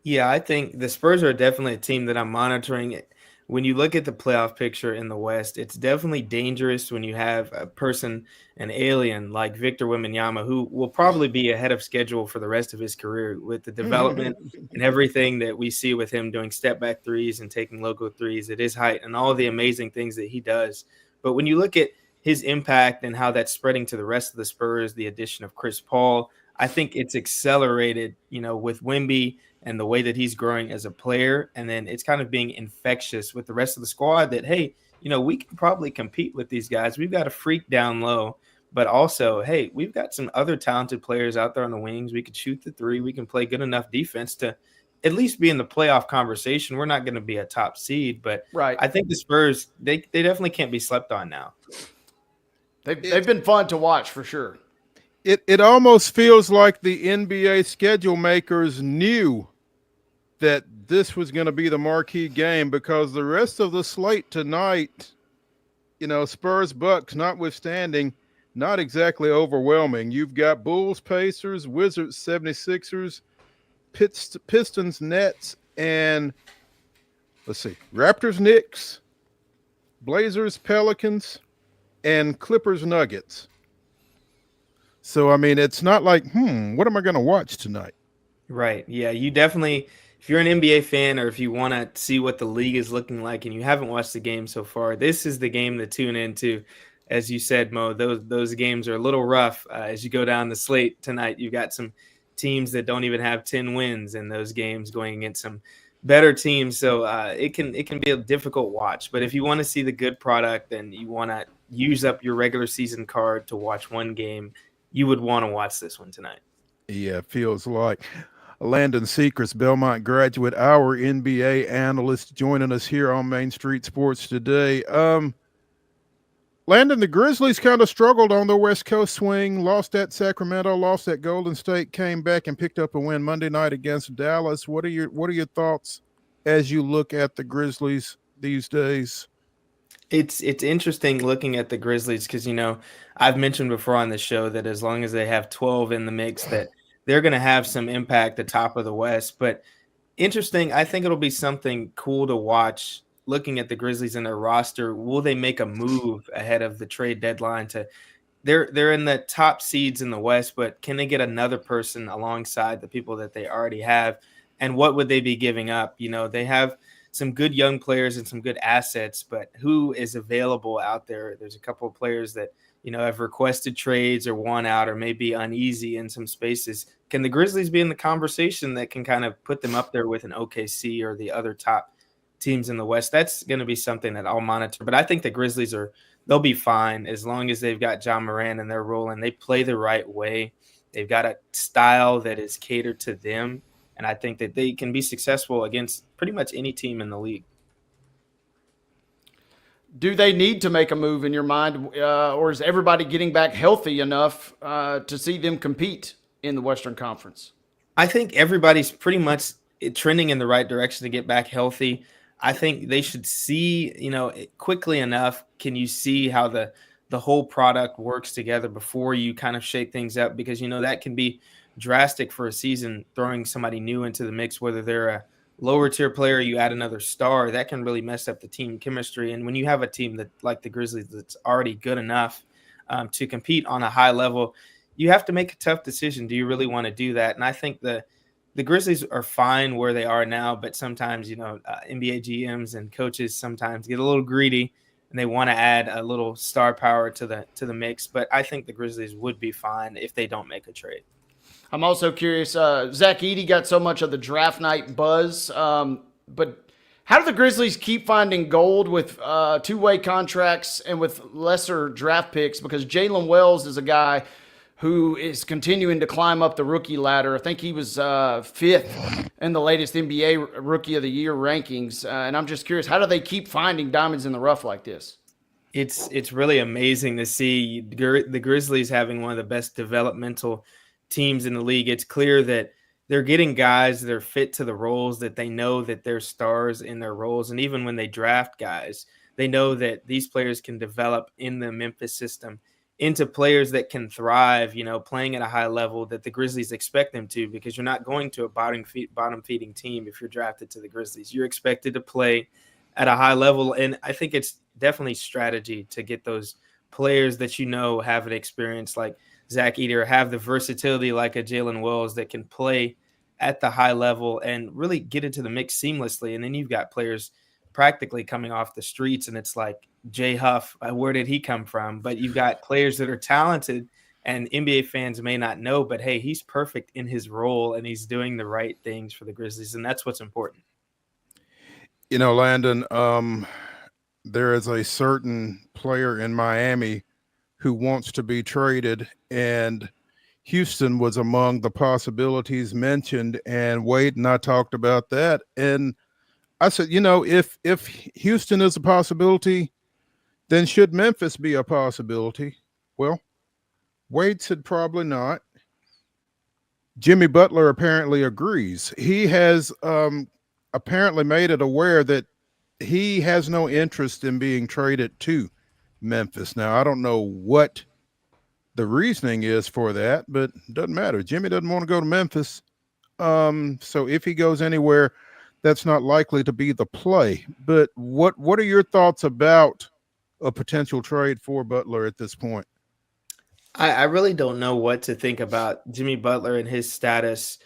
Yeah, I think the Spurs are definitely a team that I'm monitoring. When you look at the playoff picture in the West, it's definitely dangerous when you have a person, an alien like Victor Wembanyama, who will probably be ahead of schedule for the rest of his career with the development and everything that we see with him doing step-back threes and taking logo threes at his height and all the amazing things that he does. But when you look at his impact and how that's spreading to the rest of the Spurs, the addition of Chris Paul, I think it's accelerated, with Wemby and the way that he's growing as a player. And then it's kind of being infectious with the rest of the squad that, hey, we can probably compete with these guys. We've got a freak down low, but also, hey, we've got some other talented players out there on the wings. We could shoot the three. We can play good enough defense to at least be in the playoff conversation. We're not going to be a top seed, but right. I think the Spurs, they definitely can't be slept on now. They've been fun to watch for sure. It almost feels like the NBA schedule makers knew that this was going to be the marquee game, because the rest of the slate tonight, Spurs Bucks notwithstanding, not exactly overwhelming. You've got Bulls Pacers, Wizards 76ers, Pistons Nets, and let's see, Raptors Knicks, Blazers Pelicans, and Clippers Nuggets. So I mean, it's not like, what am I going to watch tonight? Right. Yeah, you definitely, if you're an NBA fan or if you want to see what the league is looking like and you haven't watched the game so far, this is the game to tune into. As you said, Mo, those games are a little rough as you go down the slate tonight. You've got some teams that don't even have 10 wins in those games going against some better teams. So it can be a difficult watch. But if you want to see the good product and you want to use up your regular season card to watch one game, you would want to watch this one tonight. Yeah, it feels like Landon Secrest, Belmont graduate, our NBA analyst, joining us here on Main Street Sports today. Landon, the Grizzlies kind of struggled on their West Coast swing, lost at Sacramento, lost at Golden State, came back and picked up a win Monday night against Dallas. What are your thoughts as you look at the Grizzlies these days? It's interesting looking at the Grizzlies because, I've mentioned before on the show that as long as they have 12 in the mix, that they're going to have some impact at the top of the West. But interesting, I think it'll be something cool to watch looking at the Grizzlies and their roster. Will they make a move ahead of the trade deadline? They're in the top seeds in the West, but can they get another person alongside the people that they already have? And what would they be giving up? They have some good young players and some good assets, but who is available out there? There's a couple of players that, have requested trades or want out or may be uneasy in some spaces. Can the Grizzlies be in the conversation that can kind of put them up there with an OKC or the other top teams in the West? That's going to be something that I'll monitor. But I think the Grizzlies they'll be fine as long as they've got John Moran and they're rolling. They play the right way. They've got a style that is catered to them. And I think that they can be successful against pretty much any team in the league. Do they need to make a move in your mind, or is everybody getting back healthy enough to see them compete in the Western Conference? I think everybody's pretty much trending in the right direction to get back healthy. I think they should see, quickly enough, can you see how the whole product works together before you kind of shake things up? Because, that can be drastic for a season, throwing somebody new into the mix, whether they're a lower tier player, you add another star, that can really mess up the team chemistry. And when you have a team that like the Grizzlies that's already good enough to compete on a high level, you have to make a tough decision. Do you really want to do that? And I think the Grizzlies are fine where they are now, but sometimes, NBA GMs and coaches sometimes get a little greedy and they want to add a little star power to the mix. But I think the Grizzlies would be fine if they don't make a trade. I'm also curious, Zach Edey got so much of the draft night buzz, but how do the Grizzlies keep finding gold with two-way contracts and with lesser draft picks? Because Jalen Wells is a guy who is continuing to climb up the rookie ladder. I think he was fifth in the latest NBA Rookie of the Year rankings. And I'm just curious, how do they keep finding diamonds in the rough like this? It's really amazing to see the Grizzlies having one of the best developmental teams in the league. It's clear that they're getting guys that are fit to the roles, that they know that they're stars in their roles. And even when they draft guys, they know that these players can develop in the Memphis system into players that can thrive, playing at a high level that the Grizzlies expect them to, because you're not going to a bottom feeding team if you're drafted to the Grizzlies. You're expected to play at a high level. And I think it's definitely strategy to get those players that have an experience like Zach Edey, or have the versatility like a Jalen Wells that can play at the high level and really get into the mix seamlessly. And then you've got players practically coming off the streets, and it's like Jay Huff, where did he come from? But you've got players that are talented and NBA fans may not know, but hey, he's perfect in his role and he's doing the right things for the Grizzlies, and that's what's important. Landon, there is a certain player in Miami who wants to be traded, and Houston was among the possibilities mentioned, and Wade and I talked about that. And I said, if Houston is a possibility, then should Memphis be a possibility? Well, Wade said probably not. Jimmy Butler apparently agrees. He has apparently made it aware that he has no interest in being traded to Memphis. Now, I don't know what the reasoning is for that, but it doesn't matter. Jimmy doesn't want to go to Memphis. So if he goes anywhere, that's not likely to be the play. But what are your thoughts about a potential trade for Butler at this point? I really don't know what to think about Jimmy Butler and his status.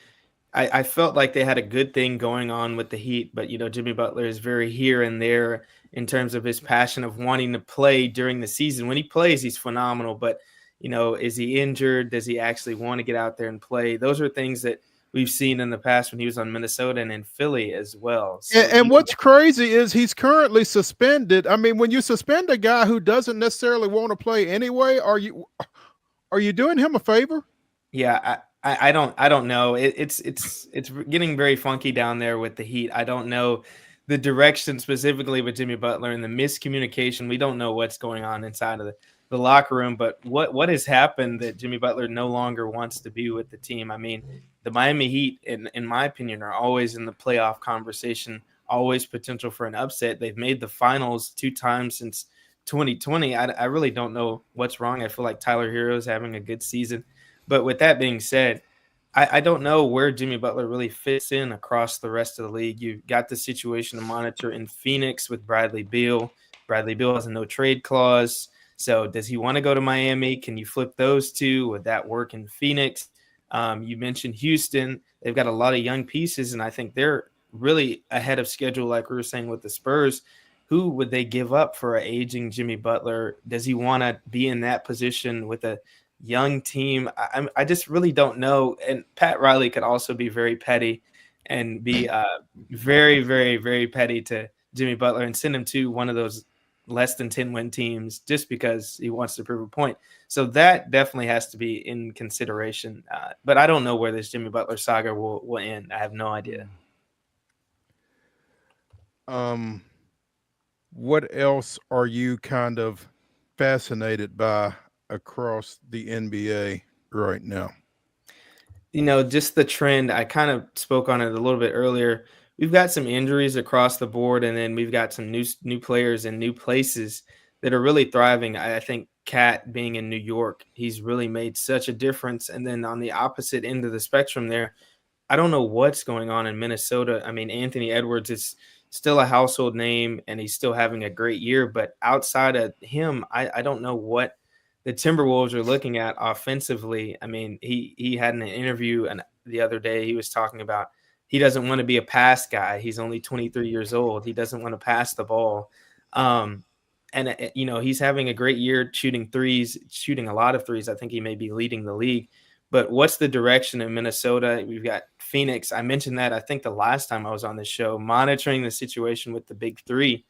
I felt like they had a good thing going on with the Heat, but Jimmy Butler is very here and there in terms of his passion of wanting to play during the season. When he plays, he's phenomenal, but is he injured? Does he actually want to get out there and play? Those are things that we've seen in the past when he was on Minnesota and in Philly as well. So and what's crazy is he's currently suspended. I mean, when you suspend a guy who doesn't necessarily want to play anyway, are you doing him a favor? Yeah, I don't know. It's getting very funky down there with the Heat. I don't know the direction specifically with Jimmy Butler and the miscommunication. We don't know what's going on inside of the locker room, but what has happened that Jimmy Butler no longer wants to be with the team? I mean, the Miami Heat, in my opinion, are always in the playoff conversation, always potential for an upset. They've made the finals 2 times since 2020. I really don't know what's wrong. I feel like Tyler Hero is having a good season. But with that being said, I don't know where Jimmy Butler really fits in across the rest of the league. You've got the situation to monitor in Phoenix with Bradley Beal. Bradley Beal has a no trade clause. So does he want to go to Miami? Can you flip those two? Would that work in Phoenix? You mentioned Houston. They've got a lot of young pieces, and I think they're really ahead of schedule, like we were saying with the Spurs. Who would they give up for an aging Jimmy Butler? Does he want to be in that position with a young team? I just really don't know. And Pat Riley could also be very petty and be very, very, very petty to Jimmy Butler and send him to one of those less than 10 win teams just because he wants to prove a point. So that definitely has to be in consideration. But I don't know where this Jimmy Butler saga will end. I have no idea. What else are you kind of fascinated by across the NBA right now? Just the trend. I kind of spoke on it a little bit earlier. We've got some injuries across the board, and then we've got some new players in new places that are really thriving. I think Cat being in New York, he's really made such a difference. And then on the opposite end of the spectrum there, I don't know what's going on in Minnesota. I mean, Anthony Edwards is still a household name, and he's still having a great year. But outside of him, I don't know what the Timberwolves are looking at offensively. I mean, he had an interview the other day. He was talking about he doesn't want to be a pass guy. He's only 23 years old. He doesn't want to pass the ball. He's having a great year shooting threes, shooting a lot of threes. I think he may be leading the league. But what's the direction in Minnesota? We've got Phoenix. I mentioned that, I think, the last time I was on this show, monitoring the situation with the big three.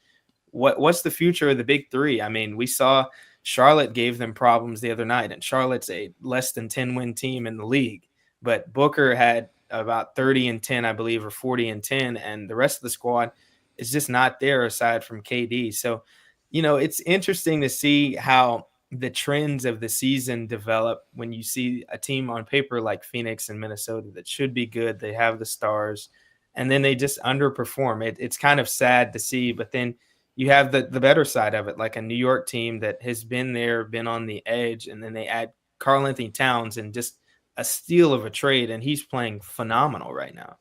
What's the future of the big three? I mean, we saw Charlotte gave them problems the other night, and Charlotte's a less than 10 win team in the league. But Booker had about 30 and 10, I believe, or 40 and 10, and the rest of the squad is just not there aside from KD. So, it's interesting to see how the trends of the season develop when you see a team on paper like Phoenix and Minnesota that should be good. They have the stars, and then they just underperform. It's kind of sad to see, but then you have the better side of it, like a New York team that has been there, been on the edge, and then they add Karl-Anthony Towns and just a steal of a trade, and he's playing phenomenal right now.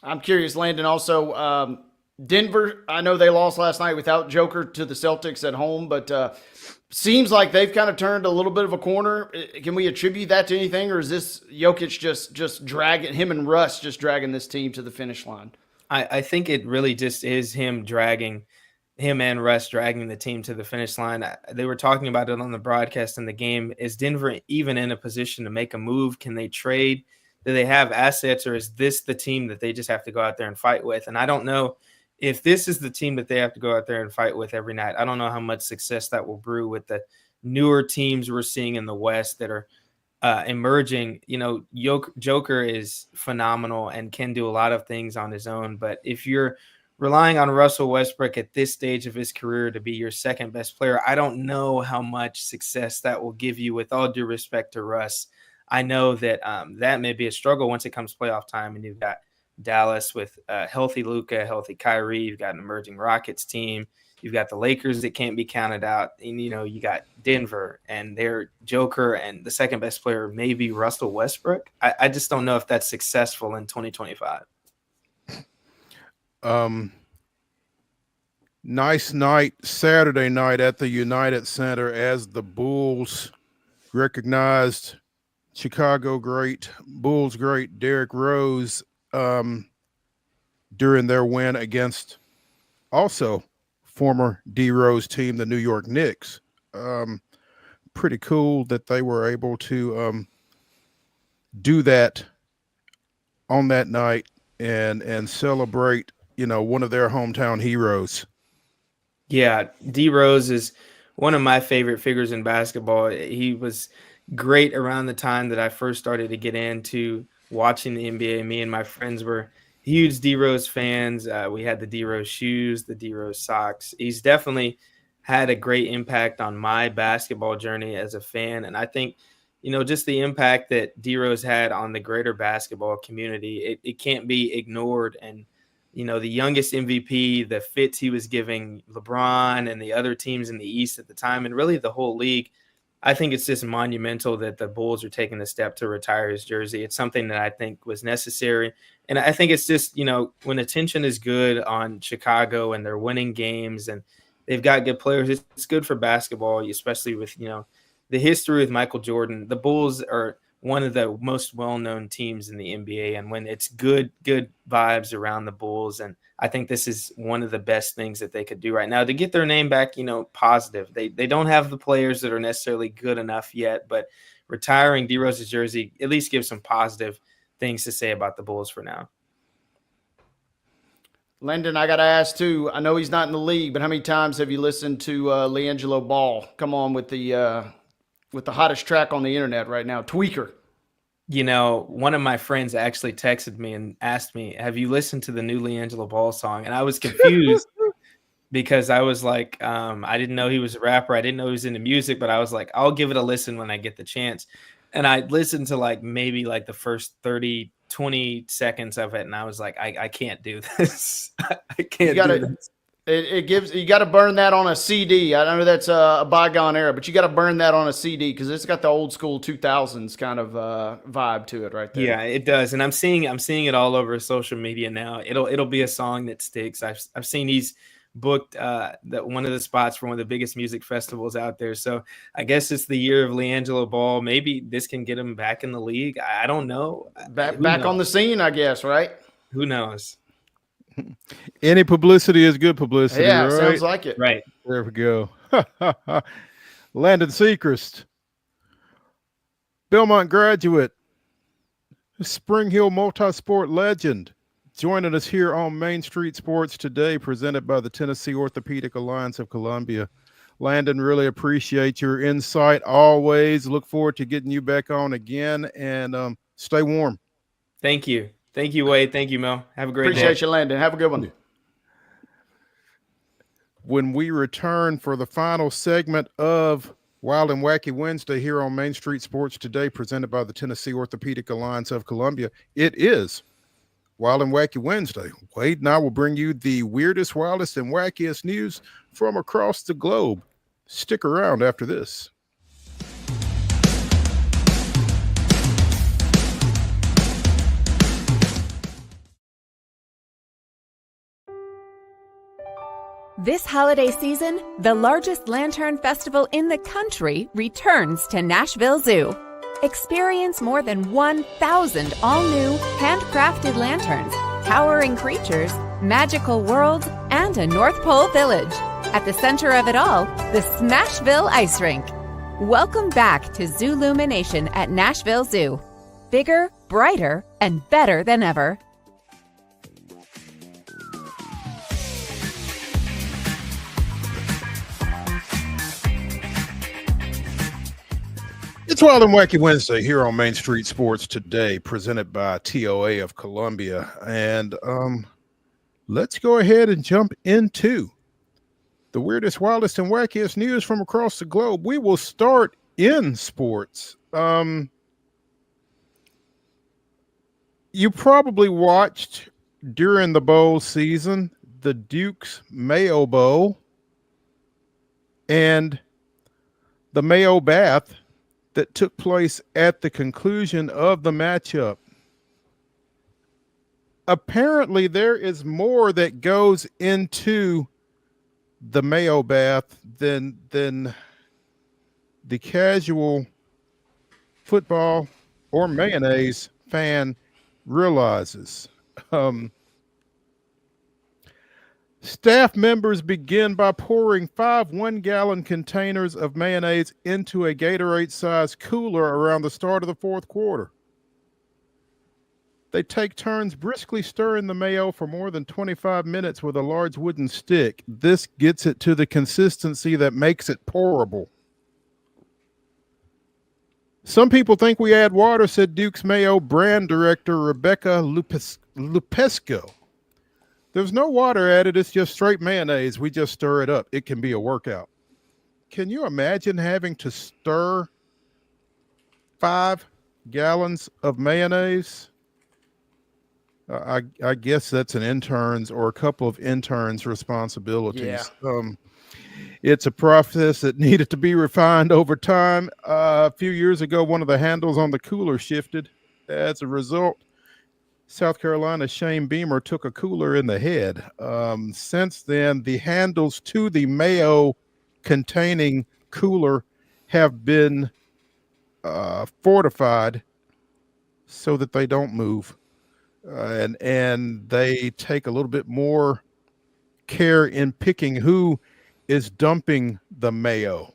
I'm curious, Landon, also, Denver, I know they lost last night without Joker to the Celtics at home, but seems like they've kind of turned a little bit of a corner. Can we attribute that to anything, or is this Jokic just dragging, him and Russ just dragging this team to the finish line? I think it really just is him and Russ dragging the team to the finish line. They were talking about it on the broadcast in the game. Is Denver even in a position to make a move? Can they trade? Do they have assets, or is this the team that they just have to go out there and fight with? And I don't know if this is the team that they have to go out there and fight with every night. I don't know how much success that will brew with the newer teams we're seeing in the West that are emerging. Joker is phenomenal and can do a lot of things on his own. But if you're relying on Russell Westbrook at this stage of his career to be your second best player, I don't know how much success that will give you, with all due respect to Russ. I know that that may be a struggle once it comes playoff time, and you've got Dallas with healthy Luka, healthy Kyrie. You've got an emerging Rockets team. You've got the Lakers that can't be counted out. And, you got Denver and their Joker, and the second best player, maybe Russell Westbrook. I just don't know if that's successful in 2025. Nice night, Saturday night at the United Center as the Bulls recognized Chicago Bulls great Derrick Rose during their win against also former D Rose team, the New York Knicks. Pretty cool that they were able to do that on that night and celebrate, one of their hometown heroes. Yeah, D Rose is one of my favorite figures in basketball. He was great around the time that I first started to get into watching the NBA. Me and my friends were huge D Rose fans. We had the D Rose shoes, the D Rose socks. He's definitely had a great impact on my basketball journey as a fan. And I think, just the impact that D Rose had on the greater basketball community, it can't be ignored. And, the youngest MVP, the fits he was giving LeBron and the other teams in the East at the time, and really the whole league, I think it's just monumental that the Bulls are taking the step to retire his jersey. It's something that I think was necessary. And I think it's just, when attention is good on Chicago and they're winning games and they've got good players, it's good for basketball, especially with, the history with Michael Jordan. The Bulls are one of the most well-known teams in the NBA. And when it's good vibes around the Bulls, and I think this is one of the best things that they could do right now to get their name back, positive. They don't have the players that are necessarily good enough yet, but retiring D Rose's jersey at least gives some positive things to say about the Bulls for now. Landon, I got to ask too, I know he's not in the league, but how many times have you listened to LiAngelo Ball come on with the hottest track on the internet right now, Tweaker? One of my friends actually texted me and asked me, have you listened to the new LiAngelo Ball song? And I was confused because I was like, I didn't know he was a rapper. I didn't know he was into music, but I was like, I'll give it a listen when I get the chance. And I listened to maybe the first 30, 20 seconds of it. And I was like, I can't do this. I can't do this. You got to burn that on a CD. I know that's a bygone era, but you got to burn that on a CD because it's got the old school 2000s kind of vibe to it right there. Yeah, it does. And I'm seeing it all over social media now. It'll be a song that sticks. I've seen he's booked one of the spots for one of the biggest music festivals out there. So I guess it's the year of LiAngelo Ball. Maybe this can get him back in the league. I don't know. Back on the scene, I guess, right? Who knows? Any publicity is good publicity. Yeah, right? Sounds like it. Right. There we go. Landon SECREST, Belmont graduate, Spring Hill multi-sport legend, joining us here on Main Street Sports today, presented by the Tennessee Orthopedic Alliance of Columbia. Landon, really appreciate your insight always. Look forward to getting you back on again, and stay warm. Thank you. Thank you, Wade. Thank you, Mel. Have a great day. Appreciate you, Landon. Have a good one. When we return for the final segment of Wild and Wacky Wednesday here on Main Street Sports today, presented by the Tennessee Orthopedic Alliance of Columbia, it is Wild and Wacky Wednesday. Wade and I will bring you the weirdest, wildest, and wackiest news from across the globe. Stick around after this. This holiday season, the largest lantern festival in the country returns to Nashville Zoo. Experience more than 1,000 all-new, handcrafted lanterns, towering creatures, magical worlds, and a North Pole village. At the center of it all, the Smashville Ice Rink. Welcome back to Zoolumination at Nashville Zoo. Bigger, brighter, and better than ever. It's Wild and Wacky Wednesday here on Main Street Sports today, presented by TOA of Columbia. And let's go ahead and jump into the weirdest, wildest, and wackiest news from across the globe. We will start in sports. You probably watched during the bowl season the Duke's Mayo Bowl and the Mayo Bath that took place at the conclusion of the matchup. Apparently, there is more that goes into the Mayo Bath than the casual football or mayonnaise fan realizes. Staff members begin by pouring 5 one-gallon containers of mayonnaise into a Gatorade-sized cooler around the start of the fourth quarter. They take turns briskly stirring the mayo for more than 25 minutes with a large wooden stick. This gets it to the consistency that makes it pourable. Some people think we add water, said Duke's Mayo brand director Rebecca Lupesco. There's no water added. It's just straight mayonnaise. We just stir it up. It can be a workout. Can you imagine having to stir 5 gallons of mayonnaise? I guess that's an intern's or a couple of interns' responsibilities. Yeah. It's a process that needed to be refined over time. A few years ago, one of the handles on the cooler shifted. As a result, South Carolina's Shane Beamer took a cooler in the head. Since then, the handles to the mayo containing cooler have been fortified so that they don't move. And they take a little bit more care in picking who is dumping the mayo.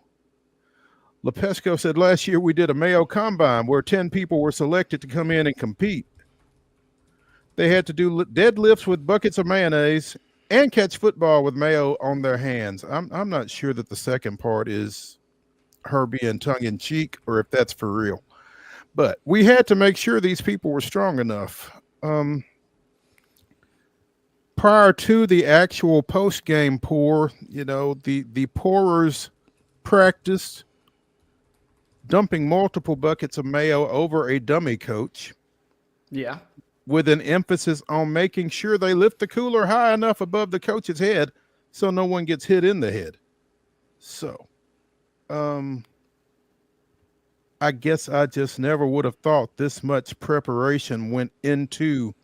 Lepesco said last year we did a mayo combine where 10 people were selected to come in and compete. They had to do deadlifts with buckets of mayonnaise and catch football with mayo on their hands. I'm not sure that the second part is her being tongue-in-cheek or if that's for real. But we had to make sure these people were strong enough. Prior to the actual post-game pour, the pourers practiced dumping multiple buckets of mayo over a dummy coach. Yeah. With an emphasis on making sure they lift the cooler high enough above the coach's head so no one gets hit in the head. So, I guess I just never would have thought this much preparation went into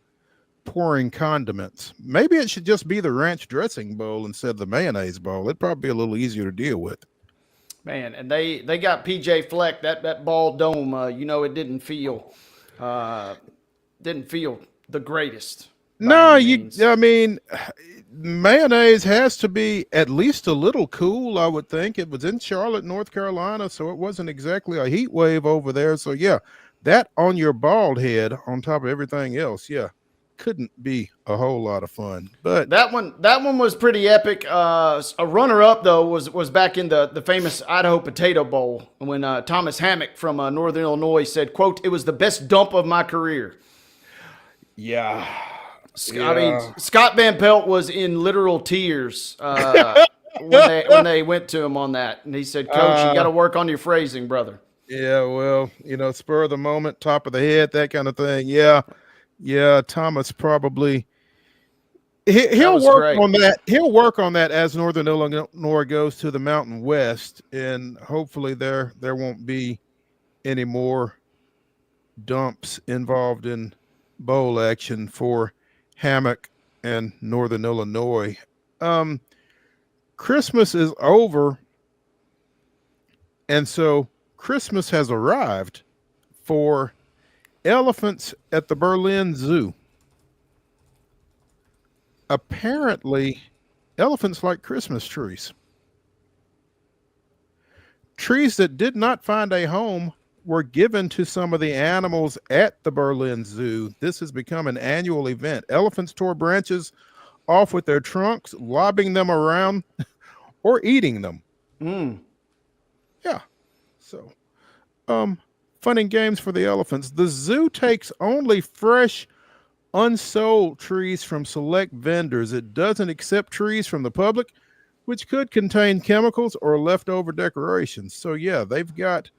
pouring condiments. Maybe it should just be the ranch dressing bowl instead of the mayonnaise bowl. It'd probably be a little easier to deal with. Man, and they got PJ Fleck, that ball dome, it didn't feel the greatest. No, mayonnaise has to be at least a little cool, I would think. It was in Charlotte, North Carolina, so it wasn't exactly a heat wave over there. So yeah, that on your bald head on top of everything else, yeah, couldn't be a whole lot of fun. But that one was pretty epic. A runner-up though was back in the famous Idaho Potato Bowl when Thomas Hammock from Northern Illinois said, quote, "It was the best dump of my career." Yeah. I mean, Scott Van Pelt was in literal tears when they went to him on that, and he said, "Coach, you got to work on your phrasing, brother." Yeah, well, spur of the moment, top of the head, that kind of thing. Yeah, Thomas probably he'll work on that. He'll work on that as Northern Illinois goes to the Mountain West, and hopefully there won't be any more dumps involved in bowl action for Hammock and Northern Illinois. Christmas is over, and so Christmas has arrived for elephants at the Berlin Zoo. Apparently, elephants like Christmas trees. Trees that did not find a home were given to some of the animals at the Berlin Zoo. This has become an annual event. Elephants tore branches off with their trunks, lobbing them around or eating them. Yeah. So, fun and games for the elephants. The zoo takes only fresh, unsold trees from select vendors. It doesn't accept trees from the public, which could contain chemicals or leftover decorations. So yeah, they've got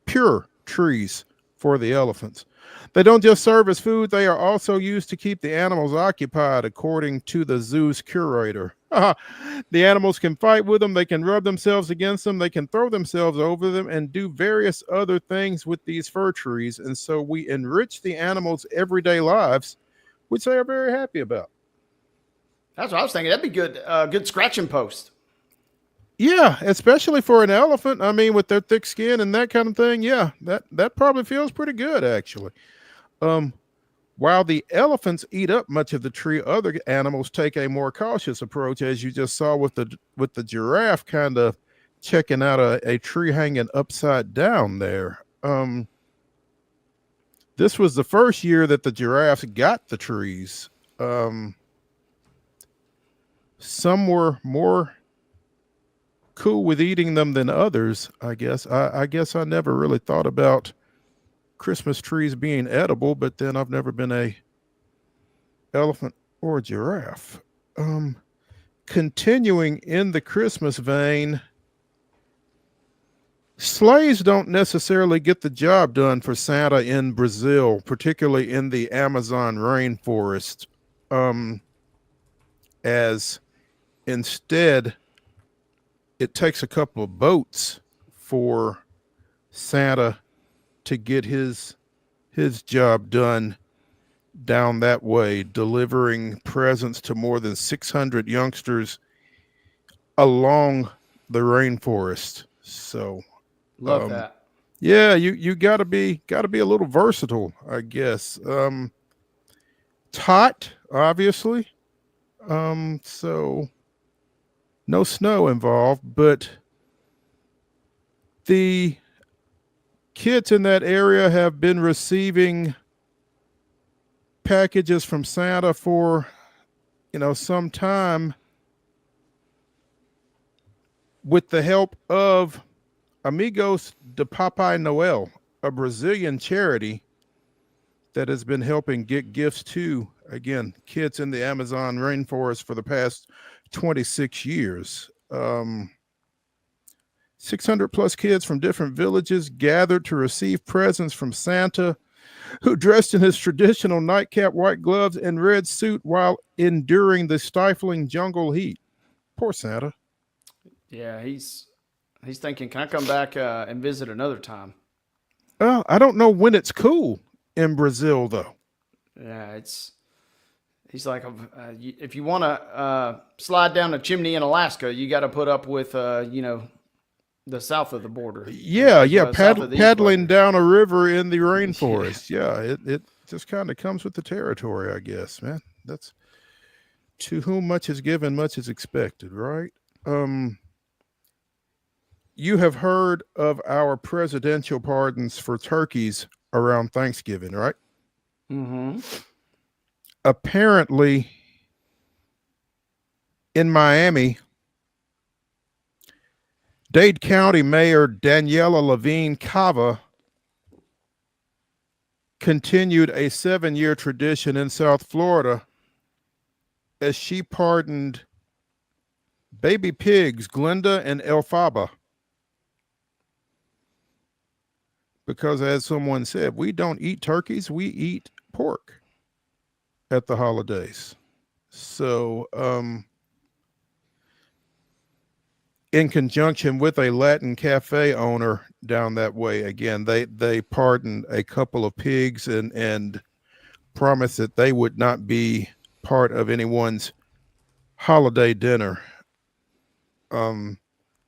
pure trees for the elephants. They don't just serve as food, they are also used to keep the animals occupied, according to the zoo's curator. The animals can fight with them, they can rub themselves against them, they can throw themselves over them, and do various other things with these fur trees. And so we enrich the animals' everyday lives, which they are very happy about. That's what I was thinking. That'd be good. Good scratching post. Yeah, especially for an elephant. I mean, with their thick skin and that kind of thing. Yeah, that probably feels pretty good, actually. While the elephants eat up much of the tree, other animals take a more cautious approach, as you just saw with the giraffe kind of checking out a tree hanging upside down there. This was the first year that the giraffes got the trees. Some were more cool with eating them than others, I guess. I guess I never really thought about Christmas trees being edible, but then I've never been a elephant or a giraffe. Continuing in the Christmas vein, sleighs don't necessarily get the job done for Santa in Brazil, particularly in the Amazon rainforest, as instead it takes a couple of boats for Santa to get his job done down that way, delivering presents to more than 600 youngsters along the rainforest. So love that. Yeah, you gotta be a little versatile, I guess. It's hot, obviously. So no snow involved, but the kids in that area have been receiving packages from Santa for, some time, with the help of Amigos de Papai Noel, a Brazilian charity that has been helping get gifts to, again, kids in the Amazon rainforest for the past 26 years. 600 plus kids from different villages gathered to receive presents from Santa, who dressed in his traditional nightcap, white gloves, and red suit while enduring the stifling jungle heat. Poor Santa. Yeah, he's thinking, can I come back and visit another time? I don't know when it's cool in Brazil, though. Yeah, he's like, if you want to slide down a chimney in Alaska, you got to put up with, the south of the border. Yeah, paddling down a river in the rainforest. Yeah, it just kind of comes with the territory, I guess, man. That's to whom much is given, much is expected, right? You have heard of our presidential pardons for turkeys around Thanksgiving, right? Mm-hmm. Apparently, in Miami, Dade County Mayor Daniela Levine Cava continued a 7-year tradition in South Florida as she pardoned baby pigs Glenda and Elphaba. Because, as someone said, we don't eat turkeys, we eat pork at the holidays. So, in conjunction with a Latin cafe owner down that way, again, they pardoned a couple of pigs and promised that they would not be part of anyone's holiday dinner.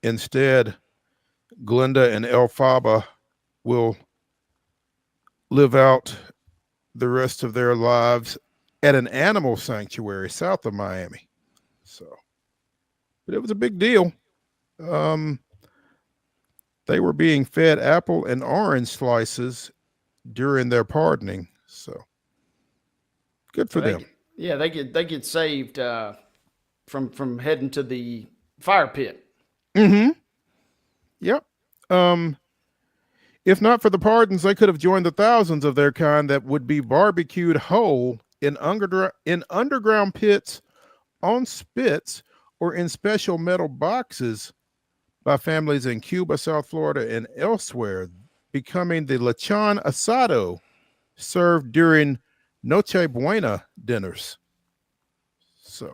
Instead, Glenda and Elphaba will live out the rest of their lives at an animal sanctuary south of Miami. So, but it was a big deal. They were being fed apple and orange slices during their pardoning. So good for them. Yeah, they get saved from heading to the fire pit. Mm-hmm. Yep. If not for the pardons, they could have joined the thousands of their kind that would be barbecued whole in underground pits, on spits, or in special metal boxes by families in Cuba, South Florida, and elsewhere. becoming the lechon asado served during Noche Buena dinners. So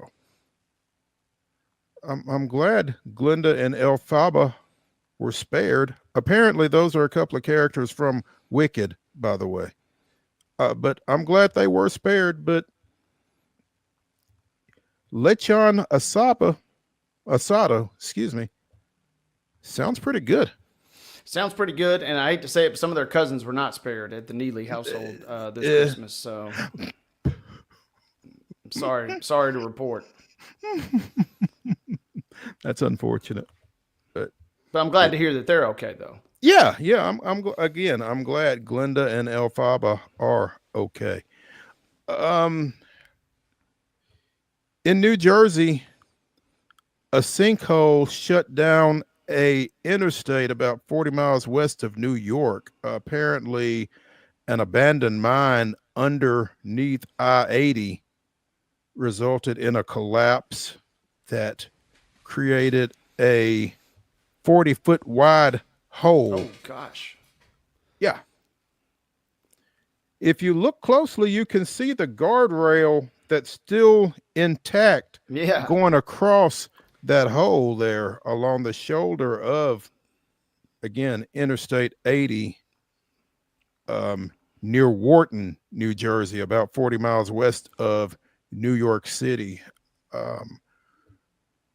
I'm glad Glinda and Elphaba were spared. Apparently, those are a couple of characters from Wicked, by the way. But I'm glad they were spared. But lechon asado, excuse me, sounds pretty good. Sounds pretty good, and I hate to say it, but some of their cousins were not spared at the Neely household this Christmas. So, I'm sorry to report. That's unfortunate, but I'm glad to hear that they're okay, though. Yeah. I'm glad Glinda and Elphaba are okay. In New Jersey, a sinkhole shut down a interstate about 40 miles west of New York. Apparently, an abandoned mine underneath I-80 resulted in a collapse that created a 40-foot wide hole. Oh, gosh. Yeah. If you look closely, you can see the guardrail that's still intact going across that hole there along the shoulder of, again, Interstate 80 near Wharton, New Jersey, about 40 miles west of New York City.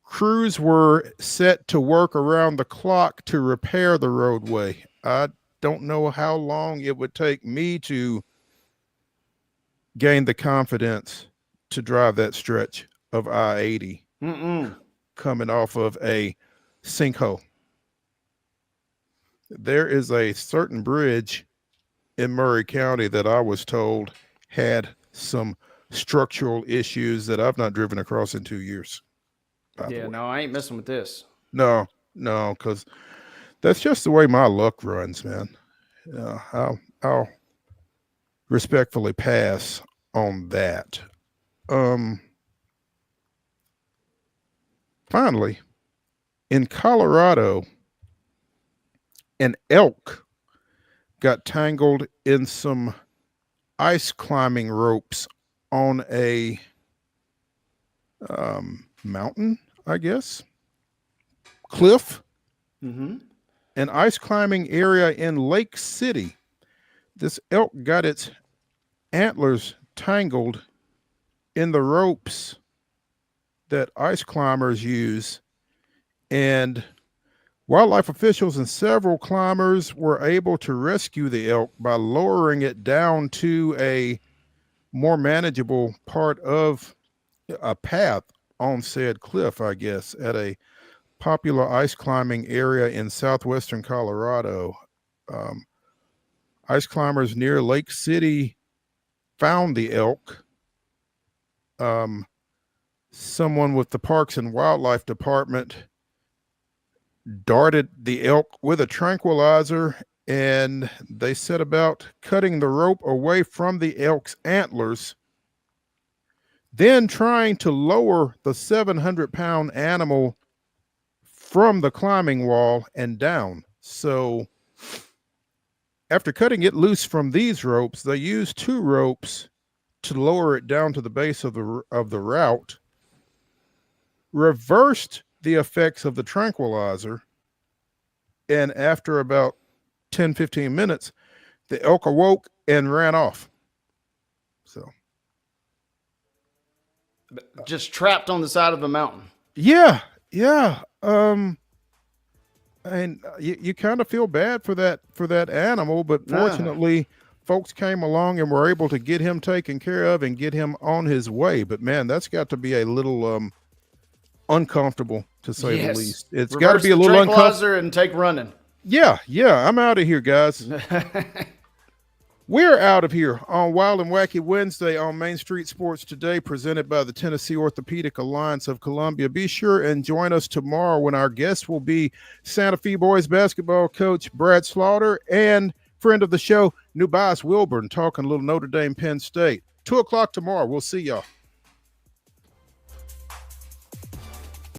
Crews were set to work around the clock to repair the roadway. I don't know how long it would take me to gain the confidence to drive that stretch of I-80 coming off of a sinkhole. There is a certain bridge in Murray County that I was told had some structural issues that I've not driven across in 2 years. Yeah, no, I ain't messing with this. No, because that's just the way my luck runs, man. I'll respectfully pass on that. Finally, in Colorado, an elk got tangled in some ice climbing ropes on a mountain, I guess, cliff, an ice climbing area in Lake City. This elk got its antlers tangled in the ropes that ice climbers use, and wildlife officials and several climbers were able to rescue the elk by lowering it down to a more manageable part of a path on said cliff, I guess, at a popular ice climbing area in southwestern Colorado. Ice climbers near Lake City found the elk. Someone with the Parks and Wildlife Department darted the elk with a tranquilizer, and they set about cutting the rope away from the elk's antlers, then trying to lower the 700-pound animal from the climbing wall and down. So after cutting it loose from these ropes, they used 2 ropes to lower it down to the base of the route, reversed the effects of the tranquilizer, and after about 10-15 minutes, the elk awoke and ran off. So just trapped on the side of a mountain. Yeah. And you kind of feel bad for that animal, but fortunately folks came along and were able to get him taken care of and get him on his way. But man, that's got to be a little uncomfortable, to say the least. It's got to be a little uncomfortable and take running. Yeah, I'm out of here, guys. We're out of here on Wild and Wacky Wednesday on Main Street Sports Today, presented by the Tennessee Orthopedic Alliance of Columbia. Be sure and join us tomorrow when our guest will be Santa Fe boys basketball coach Brad Slaughter and friend of the show, Nubias Wilburn, talking a little Notre Dame Penn State. 2:00 tomorrow. We'll see y'all.